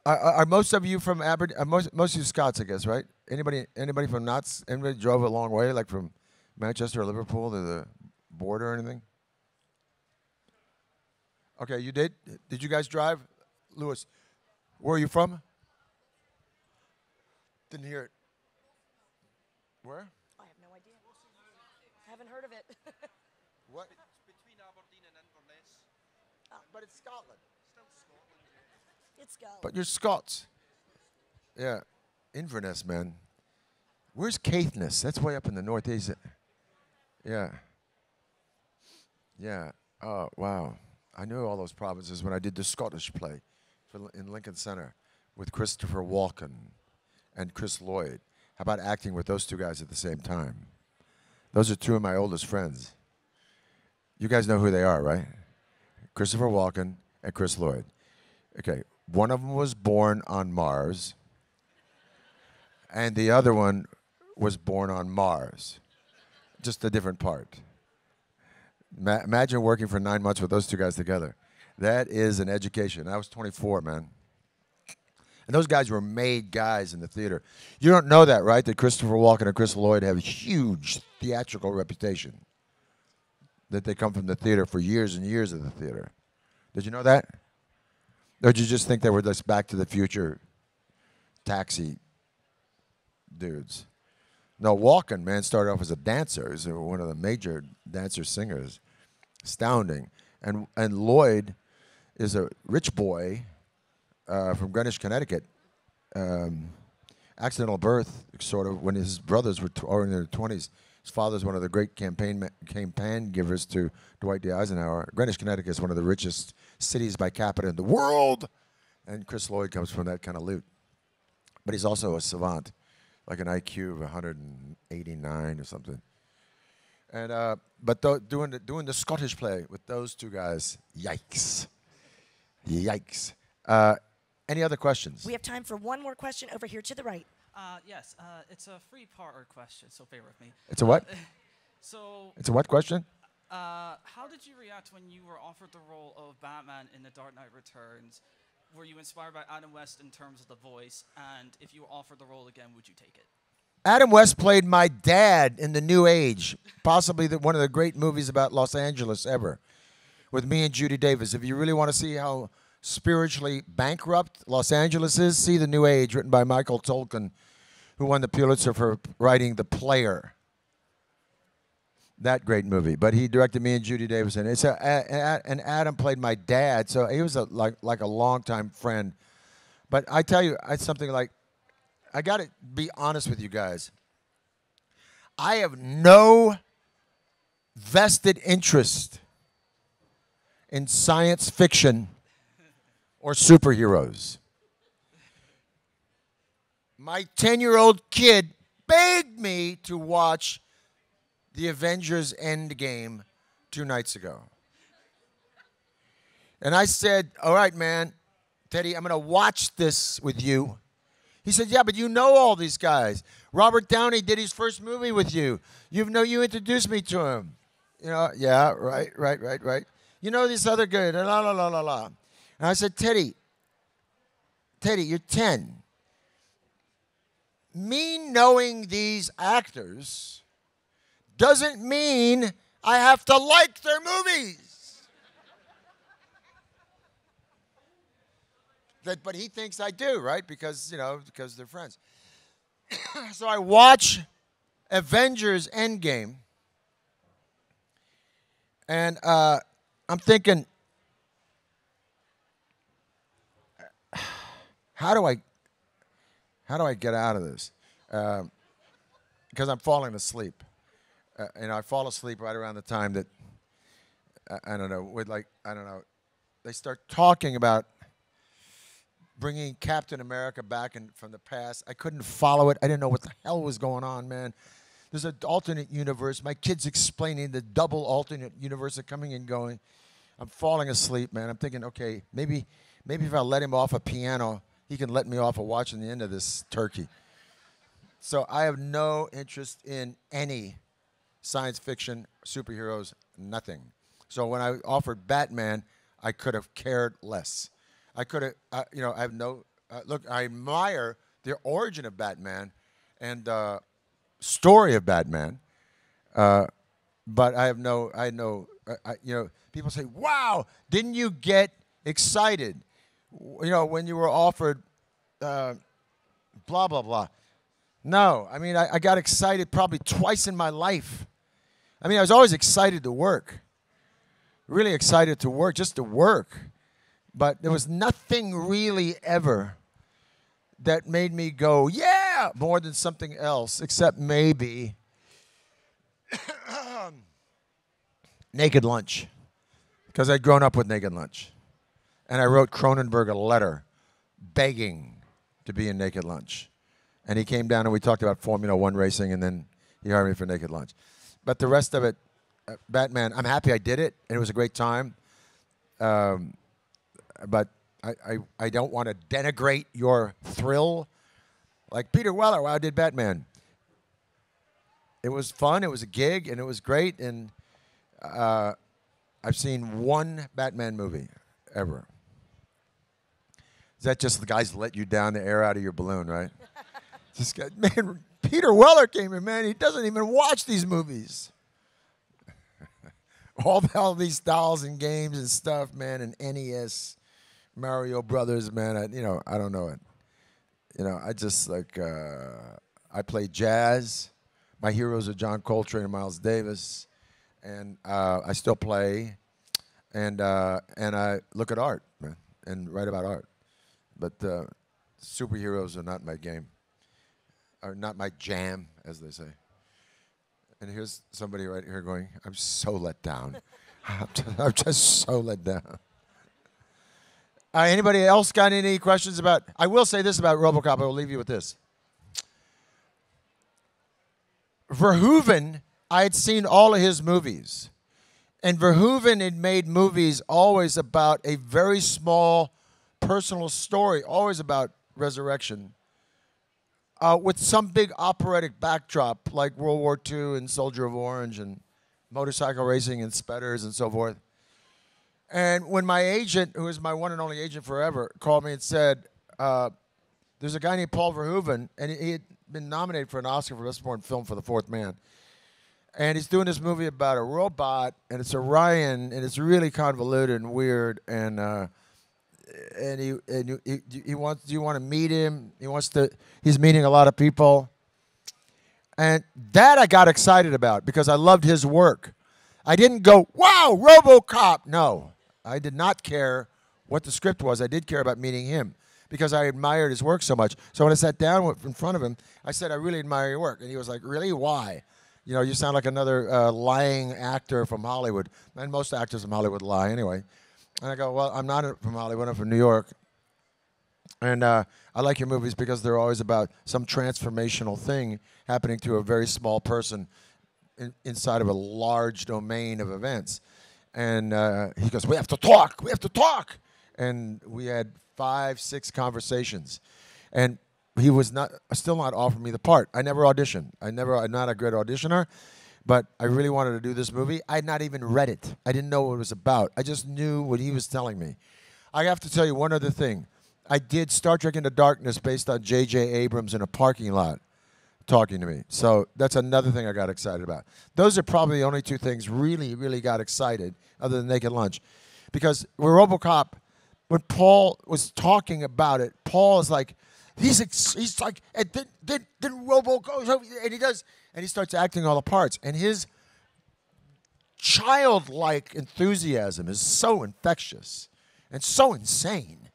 Are most of you from Aberdeen? Most of you Scots, I guess, right? Anybody from Notts? Anybody drove a long way, like from Manchester or Liverpool to the border or anything? Okay, you did? Did you guys drive? Lewis, where are you from? Didn't hear it. Where? I have no idea. I haven't heard of it. What? It's between Aberdeen and Inverness. But it's Scotland. Still Scotland. It's Scotland. But you're Scots. Yeah. Inverness, man. Where's Caithness? That's way up in the northeast. Yeah. Yeah. Oh, wow. I knew all those provinces when I did the Scottish play in Lincoln Center with Christopher Walken and Chris Lloyd. How about acting with those two guys at the same time? Those are two of my oldest friends. You guys know who they are, right? Christopher Walken and Chris Lloyd. Okay, one of them was born on Mars, and the other one was born on Mars. Just a different part. Imagine working for 9 months with those two guys together. That is an education. I was 24, man. And those guys were made guys in the theater. You don't know that, right? That Christopher Walken and Chris Lloyd have a huge theatrical reputation. That they come from the theater for years and years of the theater. Did you know that? Or did you just think they were just Back to the Future taxi dudes? No, Walken, man, started off as a dancer. He was one of the major dancer-singers. Astounding. And Lloyd is a rich boy from Greenwich, Connecticut. Accidental birth, sort of, when his brothers were in their 20s. His father's one of the great campaign givers to Dwight D. Eisenhower. Greenwich, Connecticut is one of the richest cities by capita in the world. And Chris Lloyd comes from that kind of loot. But he's also a savant, like an IQ of 189 or something. And but doing the Scottish play with those two guys, yikes. Yikes. Any other questions? We have time for one more question over here to the right. Yes, it's a three-parter question, so bear with me. It's a what? So It's a what question? How did you react when you were offered the role of Batman in The Dark Knight Returns? Were you inspired by Adam West in terms of the voice? And if you were offered the role again, would you take it? Adam West played my dad in The New Age, possibly one of the great movies about Los Angeles ever, with me and Judy Davis. If you really want to see how spiritually bankrupt Los Angeles is, see The New Age, written by Michael Tolkien, who won the Pulitzer for writing The Player. That great movie. But he directed me and Judy Davis in it. And Adam played my dad, so he was like a longtime friend. But I tell you, it's something like, I got to be honest with you guys. I have no vested interest in science fiction or superheroes. My 10-year-old kid begged me to watch the Avengers Endgame 2 nights ago. And I said, all right, man, Teddy, I'm going to watch this with you. He said, yeah, but you know all these guys. Robert Downey did his first movie with you. You introduced me to him. You know, yeah, right. You know this other guy, la, la, la, la, la. And I said, Teddy, you're 10. Me knowing these actors doesn't mean I have to like their movies. But he thinks I do, right? Because they're friends. So I watch Avengers Endgame, and I'm thinking, how do I get out of this? Because I'm falling asleep. I fall asleep right around the time that they start talking about bringing Captain America back from the past. I couldn't follow it. I didn't know what the hell was going on, man. There's an alternate universe. My kid's explaining the double alternate universe are coming and going. I'm falling asleep, man. I'm thinking, okay, maybe if I let him off a piano, he can let me off of watching the end of this turkey. So I have no interest in any science fiction, superheroes, nothing. So when I offered Batman, I could have cared less. I could have, I have no, look, I admire the origin of Batman and story of Batman, but people say, wow, didn't you get excited, when you were offered blah, blah, blah. No, I mean, I got excited probably twice in my life. I mean, I was always excited to work, really excited to work, just to work. But there was nothing really ever that made me go, yeah, more than something else, except maybe Naked Lunch, because I'd grown up with Naked Lunch. And I wrote Cronenberg a letter begging to be in Naked Lunch. And he came down and we talked about Formula One racing, and then he hired me for Naked Lunch. But the rest of it, Batman, I'm happy I did it, and it was a great time. But I don't want to denigrate your thrill. Like Peter Weller, wow, I did Batman. It was fun, it was a gig, and it was great. And I've seen one Batman movie ever. Is that just the guys let you down the air out of your balloon, right? This guy, man, Peter Weller came in, man. He doesn't even watch these movies. all these dolls and games and stuff, man, and NES, Mario Brothers, man. I don't know it. I just I play jazz. My heroes are John Coltrane and Miles Davis, and I still play, and I look at art, man, and write about art. But superheroes are not my game, are not my jam, as they say. And here's somebody right here going, I'm so let down. I'm just so let down. Anybody else got any questions about? I will say this about RoboCop. I will leave you with this. Verhoeven, I had seen all of his movies. And Verhoeven had made movies always about a very small personal story, always about resurrection, with some big operatic backdrop like World War II and Soldier of Orange and motorcycle racing and spetters and so forth. And when my agent, who is my one and only agent forever, called me and said, there's a guy named Paul Verhoeven, and he had been nominated for an Oscar for Best Foreign Film for The Fourth Man. And he's doing this movie about a robot, and it's Orion, and it's really convoluted and weird. And he wants. Do you want to meet him? He's meeting a lot of people. And that I got excited about because I loved his work. I didn't go, wow, RoboCop. No, I did not care what the script was. I did care about meeting him because I admired his work so much. So when I sat down in front of him, I said, I really admire your work. And he was like, really? Why? You know, you sound like another lying actor from Hollywood. And most actors from Hollywood lie anyway. And I go, well, I'm not from Hollywood. I'm from New York. And I like your movies because they're always about some transformational thing happening to a very small person inside of a large domain of events. And he goes, we have to talk. We have to talk. And we had 5, 6 conversations. And he was still not offering me the part. I never auditioned. I'm not a great auditioner, but I really wanted to do this movie. I had not even read it. I didn't know what it was about. I just knew what he was telling me. I have to tell you one other thing. I did Star Trek Into Darkness based on J.J. Abrams in a parking lot talking to me. So that's another thing I got excited about. Those are probably the only 2 things really, really got excited other than Naked Lunch. Because with RoboCop, when Paul was talking about it, Paul is like, he's like, and then Robo goes over, and he does, and he starts acting all the parts, and his childlike enthusiasm is so infectious and so insane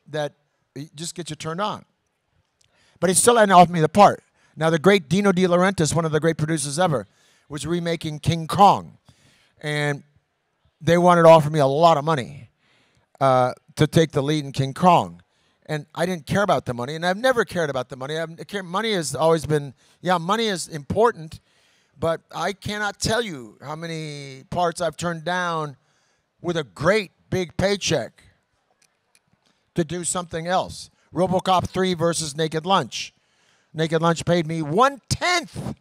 that it just gets you turned on. But he still hadn't offered me the part. Now, the great Dino De Laurentiis, one of the great producers ever, was remaking King Kong, and they wanted to offer me a lot of money to take the lead in King Kong. And I didn't care about the money, and I've never cared about the money. Money has always been, money is important, but I cannot tell you how many parts I've turned down with a great big paycheck to do something else. RoboCop 3 versus Naked Lunch. Naked Lunch paid me 1/10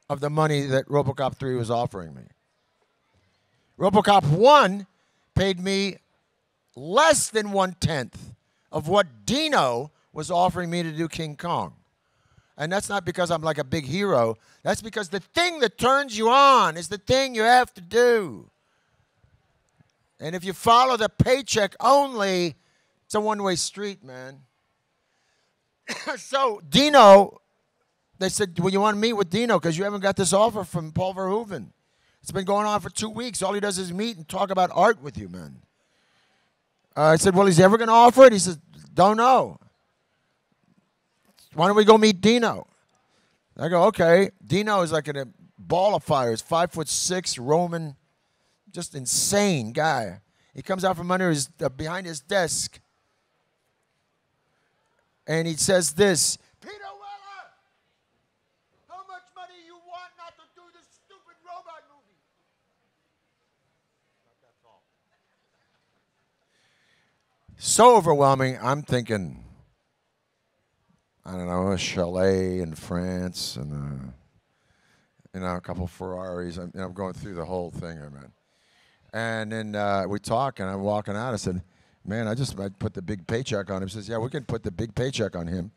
of the money that RoboCop 3 was offering me. RoboCop 1 paid me less than 1/10 of what Dino was offering me to do King Kong. And that's not because I'm like a big hero. That's because the thing that turns you on is the thing you have to do. And if you follow the paycheck only, it's a one-way street, man. So Dino, they said, well, you want to meet with Dino because you haven't got this offer from Paul Verhoeven. It's been going on for 2 weeks. All he does is meet and talk about art with you, man. I said, well, is he ever going to offer it? He said, don't know. Why don't we go meet Dino? I go, okay. Dino is like a ball of fire. He's 5'6", Roman, just insane guy. He comes out from under his, behind his desk, and he says this, Peter Weller, how much money you want not to do this stupid robot movie? That's all. So overwhelming, I'm thinking, I don't know, a chalet in France and a couple Ferraris. I'm going through the whole thing here, man. And then we talk, and I'm walking out. I said, man, I put the big paycheck on him. He says, yeah, we can put the big paycheck on him.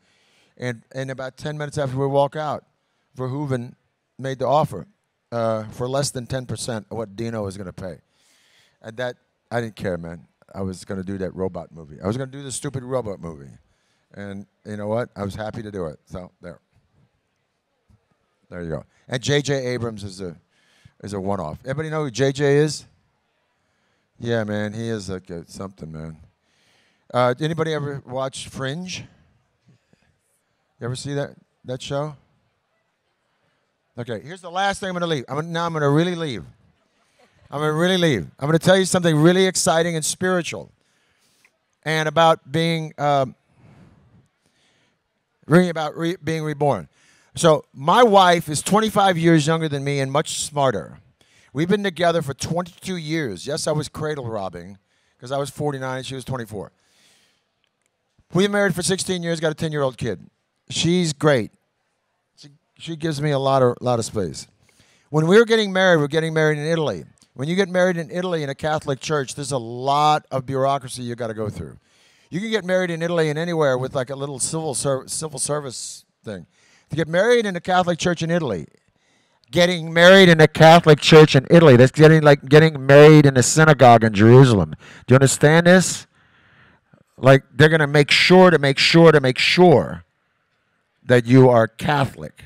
And about 10 minutes after we walk out, Verhoeven made the offer for less than 10% of what Dino was going to pay. And that, I didn't care, man. I was going to do that robot movie. I was going to do the stupid robot movie. And you know what? I was happy to do it. So there. There you go. And J.J. Abrams is a one-off. Everybody know who J.J. is? Yeah, man. He is like something, man. Anybody ever watch Fringe? You ever see that show? Okay, here's the last thing I'm going to leave. Now I'm going to really leave. I'm going to really leave. I'm going to tell you something really exciting and spiritual. And about being... being reborn. So my wife is 25 years younger than me and much smarter. We've been together for 22 years. Yes, I was cradle robbing because I was 49 and she was 24. We were married for 16 years, got a 10-year-old kid. She's great. She gives me a lot of space. When we were getting married in Italy. When you get married in Italy in a Catholic church, there's a lot of bureaucracy you got to go through. You can get married in Italy and anywhere with like a little civil service thing. To get married in a Catholic church in Italy, getting married in a Catholic church in Italy, that's getting married in a synagogue in Jerusalem. Do you understand this? Like they're going to make sure that you are Catholic.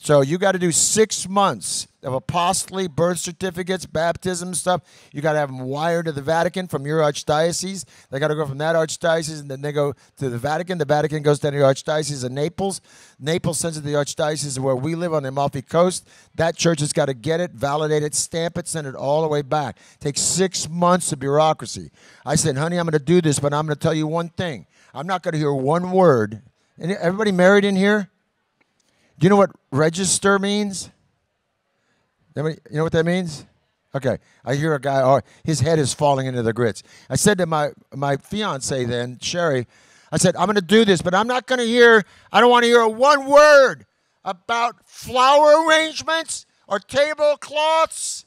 So you got to do 6 months of apostolate, birth certificates, baptism stuff. You got to have them wired to the Vatican from your archdiocese. They got to go from that archdiocese, and then they go to the Vatican. The Vatican goes down to the archdiocese of Naples. Naples sends it to the archdiocese of where we live on the Amalfi Coast. That church has got to get it, validate it, stamp it, send it all the way back. Takes 6 months of bureaucracy. I said, honey, I'm going to do this, but I'm going to tell you one thing. I'm not going to hear one word. And everybody married in here? Do you know what register means? You know what that means? Okay. I hear a guy, oh, his head is falling into the grits. I said to my fiance then, Sherry, I said, I'm going to do this, but I don't want to hear one word about flower arrangements or tablecloths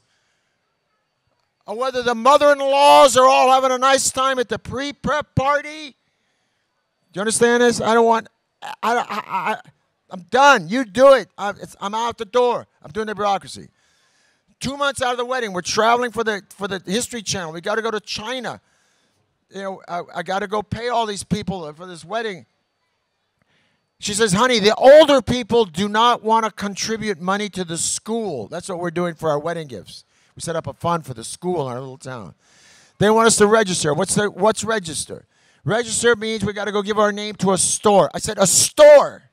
or whether the mother-in-laws are all having a nice time at the pre-prep party. Do you understand this? I'm done. You do it. I'm out the door. I'm doing the bureaucracy. 2 months out of the wedding, we're traveling for the History Channel. We got to go to China. You know, I got to go pay all these people for this wedding. She says, honey, the older people do not want to contribute money to the school. That's what we're doing for our wedding gifts. We set up a fund for the school in our little town. They want us to register. What's register? Register means we got to go give our name to a store. I said, a store.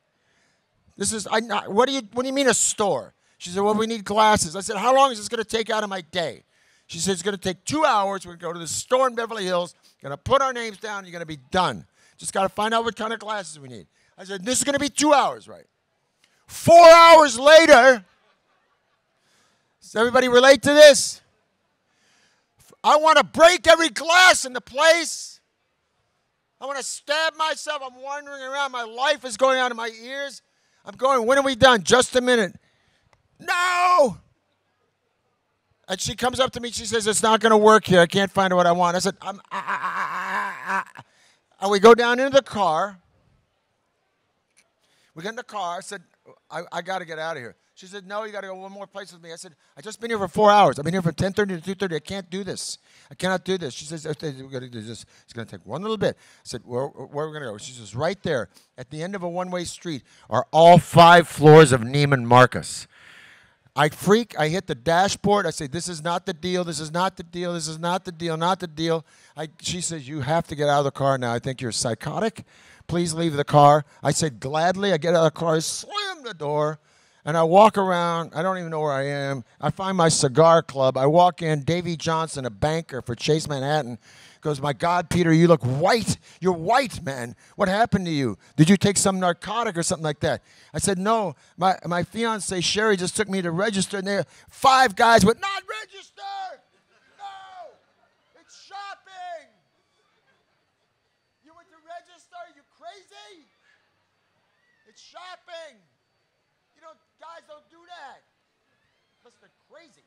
What do you mean a store? She said, well, we need glasses. I said, how long is this going to take out of my day? She said, it's going to take 2 hours. We're going to go to the store in Beverly Hills, going to put our names down, and you're going to be done. Just got to find out what kind of glasses we need. I said, this is going to be 2 hours, right? 4 hours later, does everybody relate to this? I want to break every glass in the place. I want to stab myself. I'm wandering around. My life is going out of my ears. I'm going, when are we done? Just a minute. No! And she comes up to me. She says, it's not going to work here. I can't find what I want. I said, and we go down into the car. We get in the car. I said, I got to get out of here. She said, no, you got to go one more place with me. I said, I've just been here for 4 hours. I've been here from 10:30 to 2:30. I can't do this. I cannot do this. She says, we're going to do this. It's going to take one little bit. I said, where are we going to go? She says, right there at the end of a one-way street are all 5 floors of Neiman Marcus. I freak. I hit the dashboard. I say, this is not the deal. This is not the deal. This is not the deal. Not the deal. She says, you have to get out of the car now. I think you're psychotic. Please leave the car. I said, gladly. I get out of the car. I slam the door. And I walk around. I don't even know where I am. I find my cigar club. I walk in. Davy Johnson, a banker for Chase Manhattan, goes, my God, Peter, you look white. You're white, man. What happened to you? Did you take some narcotic or something like that? I said, no. My fiance, Sherry, just took me to register, and there 5 guys would not register. No. It's shopping. You went to register? Are you crazy? It's shopping. Guys don't do that. Because they're crazy.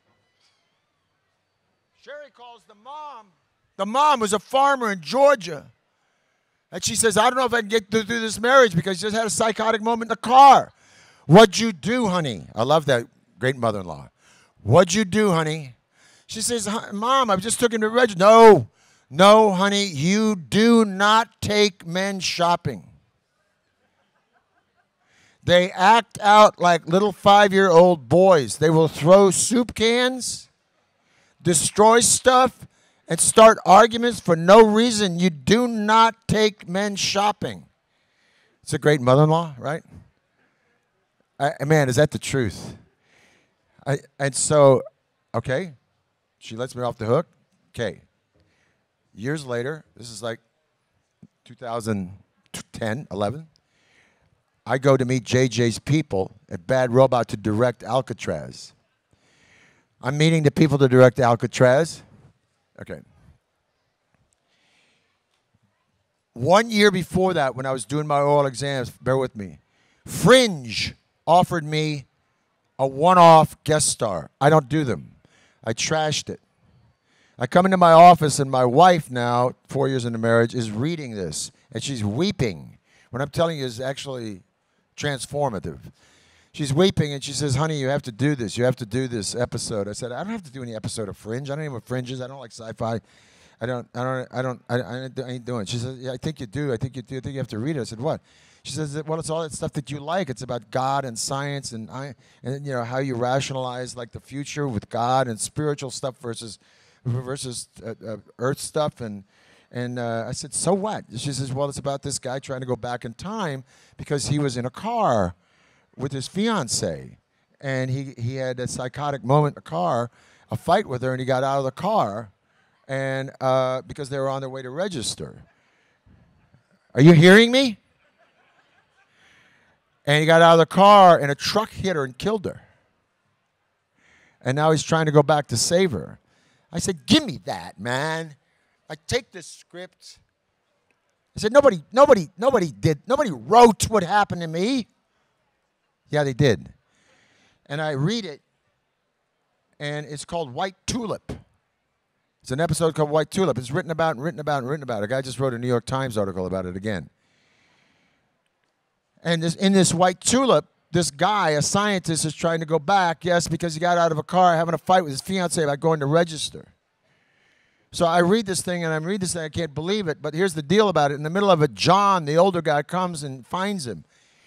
Sherry calls the mom. The mom was a farmer in Georgia. And she says, I don't know if I can get through this marriage because she just had a psychotic moment in the car. What'd you do, honey? I love that great mother-in-law. What'd you do, honey? She says, Mom, I just took him to register. No, honey, you do not take men shopping. They act out like little 5-year-old boys. They will throw soup cans, destroy stuff, and start arguments for no reason. You do not take men shopping. It's a great mother-in-law, right? Man, is that the truth? And so, okay, she lets me off the hook. Okay. Years later, this is like 2010, 11. I go to meet JJ's people at Bad Robot to direct Alcatraz. I'm meeting the people to direct Alcatraz. Okay. 1 year before that, when I was doing my oral exams, bear with me, Fringe offered me a one-off guest star. I don't do them. I trashed it. I come into my office, and my wife now, 4 years into marriage, is reading this, and she's weeping. What I'm telling you is actually transformative. She's weeping, and she says, honey, you have to do this. You have to do this episode. I said, I don't have to do any episode of Fringe. I don't even know what Fringe is. I don't like sci-fi. I ain't doing it. She says, yeah, I think you do. I think you do. I think you have to read it. I said, what? She says, well, it's all that stuff that you like. It's about God and science and you know how you rationalize like the future with God and spiritual stuff versus earth stuff. And I said, so what? She says, well, it's about this guy trying to go back in time because he was in a car with his fiancée. And he had a psychotic moment in the car, a fight with her, and he got out of the car and because they were on their way to register. Are you hearing me? And he got out of the car, and a truck hit her and killed her. And now he's trying to go back to save her. I said, give me that, man. I take this script. I said, nobody wrote what happened to me. Yeah, they did. And I read it, and it's called White Tulip. It's an episode called White Tulip. It's written about and written about and written about. A guy just wrote a New York Times article about it again. And in this White Tulip, this guy, a scientist, is trying to go back, yes, because he got out of a car having a fight with his fiancée about going to register. So I read this thing, and I can't believe it, but here's the deal about it. In the middle of it, John, the older guy, comes and finds him.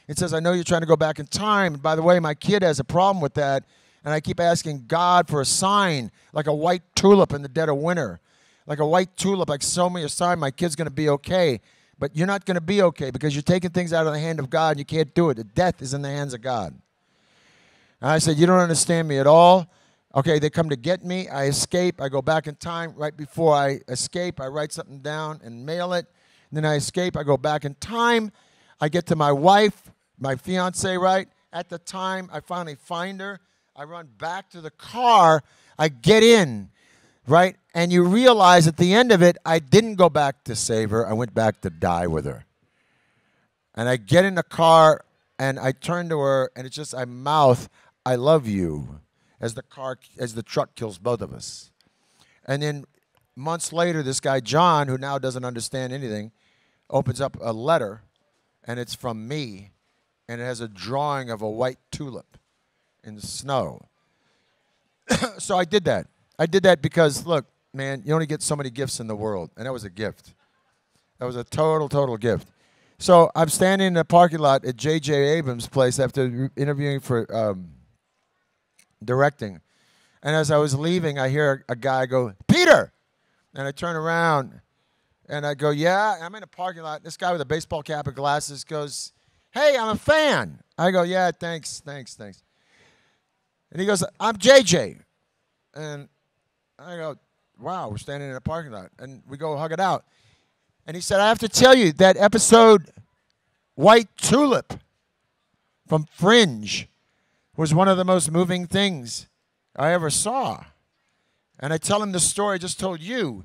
It says, I know you're trying to go back in time. And by the way, my kid has a problem with that, and I keep asking God for a sign, like a white tulip in the dead of winter. Like a white tulip, like show me a sign my kid's going to be okay. But you're not going to be okay because you're taking things out of the hand of God and you can't do it. The death is in the hands of God. And I said, you don't understand me at all. Okay, they come to get me. I escape. I go back in time. Right before I escape, I write something down and mail it. And then I escape. I go back in time. I get to my wife, my fiancée, right? At the time, I finally find her. I run back to the car. I get in. Right? And you realize at the end of it, I didn't go back to save her. I went back to die with her. And I get in the car, and I turn to her, and it's just, I mouth, I love you, as the truck kills both of us. And then months later, this guy, John, who now doesn't understand anything, opens up a letter, and it's from me, and it has a drawing of a white tulip in the snow. So I did that. I did that because, look, man, you only get so many gifts in the world, and that was a gift. That was a total gift. So I'm standing in the parking lot at J.J. Abrams' place after interviewing for directing, and as I was leaving, I hear a guy go, Peter! And I turn around, and I go, yeah, I'm in a parking lot. This guy with a baseball cap and glasses goes, hey, I'm a fan. I go, yeah, thanks. And he goes, I'm J.J. And I go, wow, we're standing in a parking lot. And we go hug it out. And he said, I have to tell you, that episode, White Tulip from Fringe, was one of the most moving things I ever saw. And I tell him the story I just told you.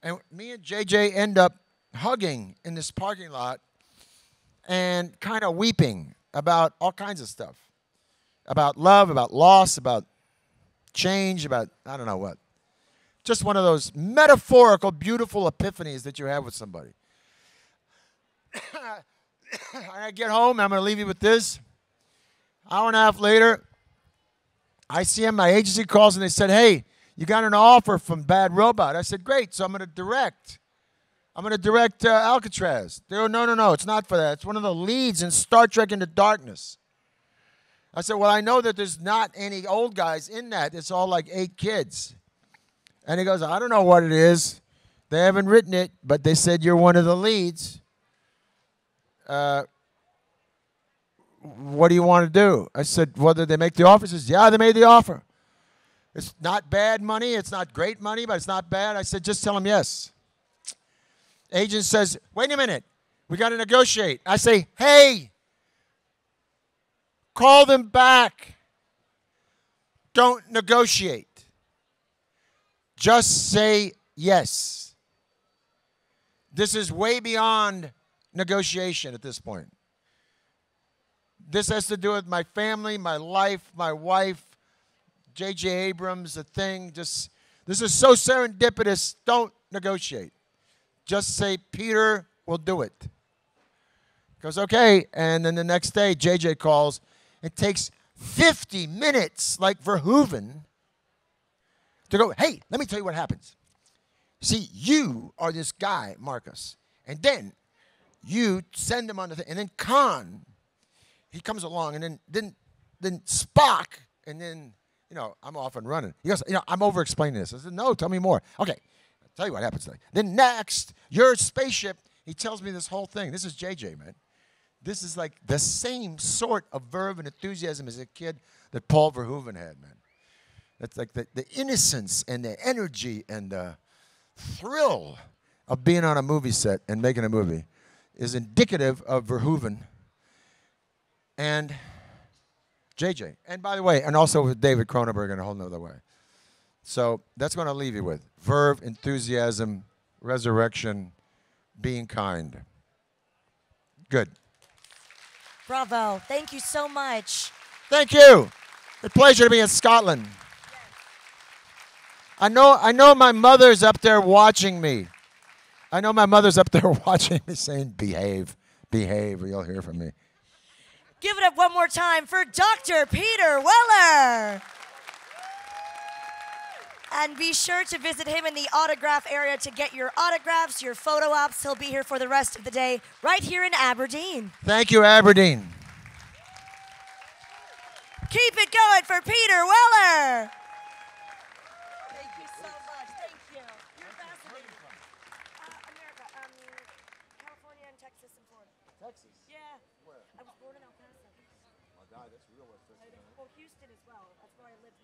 And me and JJ end up hugging in this parking lot and kind of weeping about all kinds of stuff. About love, about loss, about change, about I don't know what. Just one of those metaphorical, beautiful epiphanies that you have with somebody. I get home, I'm going to leave you with this. Hour and a half later, I see him, my agency calls, and they said, hey, you got an offer from Bad Robot. I said, great, so I'm going to direct. Alcatraz. They go, no, it's not for that. It's one of the leads in Star Trek Into Darkness. I said, well, I know that there's not any old guys in that. It's all like 8 kids. And he goes, I don't know what it is. They haven't written it, but they said you're one of the leads. What do you want to do? I said, well, did they make the offer? He says, yeah, they made the offer. It's not bad money. It's not great money, but it's not bad. I said, just tell them yes. Agent says, wait a minute. We got to negotiate. I say, hey, call them back. Don't negotiate. Just say yes. This is way beyond negotiation at this point. This has to do with my family, my life, my wife, J.J. Abrams, the thing. Just this is so serendipitous. Don't negotiate. Just say, Peter will do it. Goes, okay. And then the next day, J.J. calls. It takes 50 minutes, like Verhoeven, to go, hey, let me tell you what happens. See, you are this guy, Marcus. And then you send him on the thing. And then Khan, he comes along. And then Spock. And then, I'm off and running. He goes, I'm over-explaining this. I said, no, tell me more. Okay, I'll tell you what happens today. Then next, your spaceship, he tells me this whole thing. This is JJ, man. This is like the same sort of verve and enthusiasm as a kid that Paul Verhoeven had, man. That's like the innocence and the energy and the thrill of being on a movie set and making a movie is indicative of Verhoeven and JJ. And by the way, and also with David Cronenberg in a whole nother way. So that's what I'll leave you with. Verve, enthusiasm, resurrection, being kind. Good. Bravo. Thank you so much. Thank you. It's a pleasure to be in Scotland. I know my mother's up there watching me. I know my mother's up there watching me saying, behave, or you'll hear from me. Give it up one more time for Dr. Peter Weller. And be sure to visit him in the autograph area to get your autographs, your photo ops. He'll be here for the rest of the day right here in Aberdeen. Thank you, Aberdeen. Keep it going for Peter Weller. Thank you so much. Thank you. You're fascinating. America, California and Texas and Florida. Texas? Yeah. Where? I was born in El Paso. My God, that's real West Texas. Well, Houston as well. That's where I lived.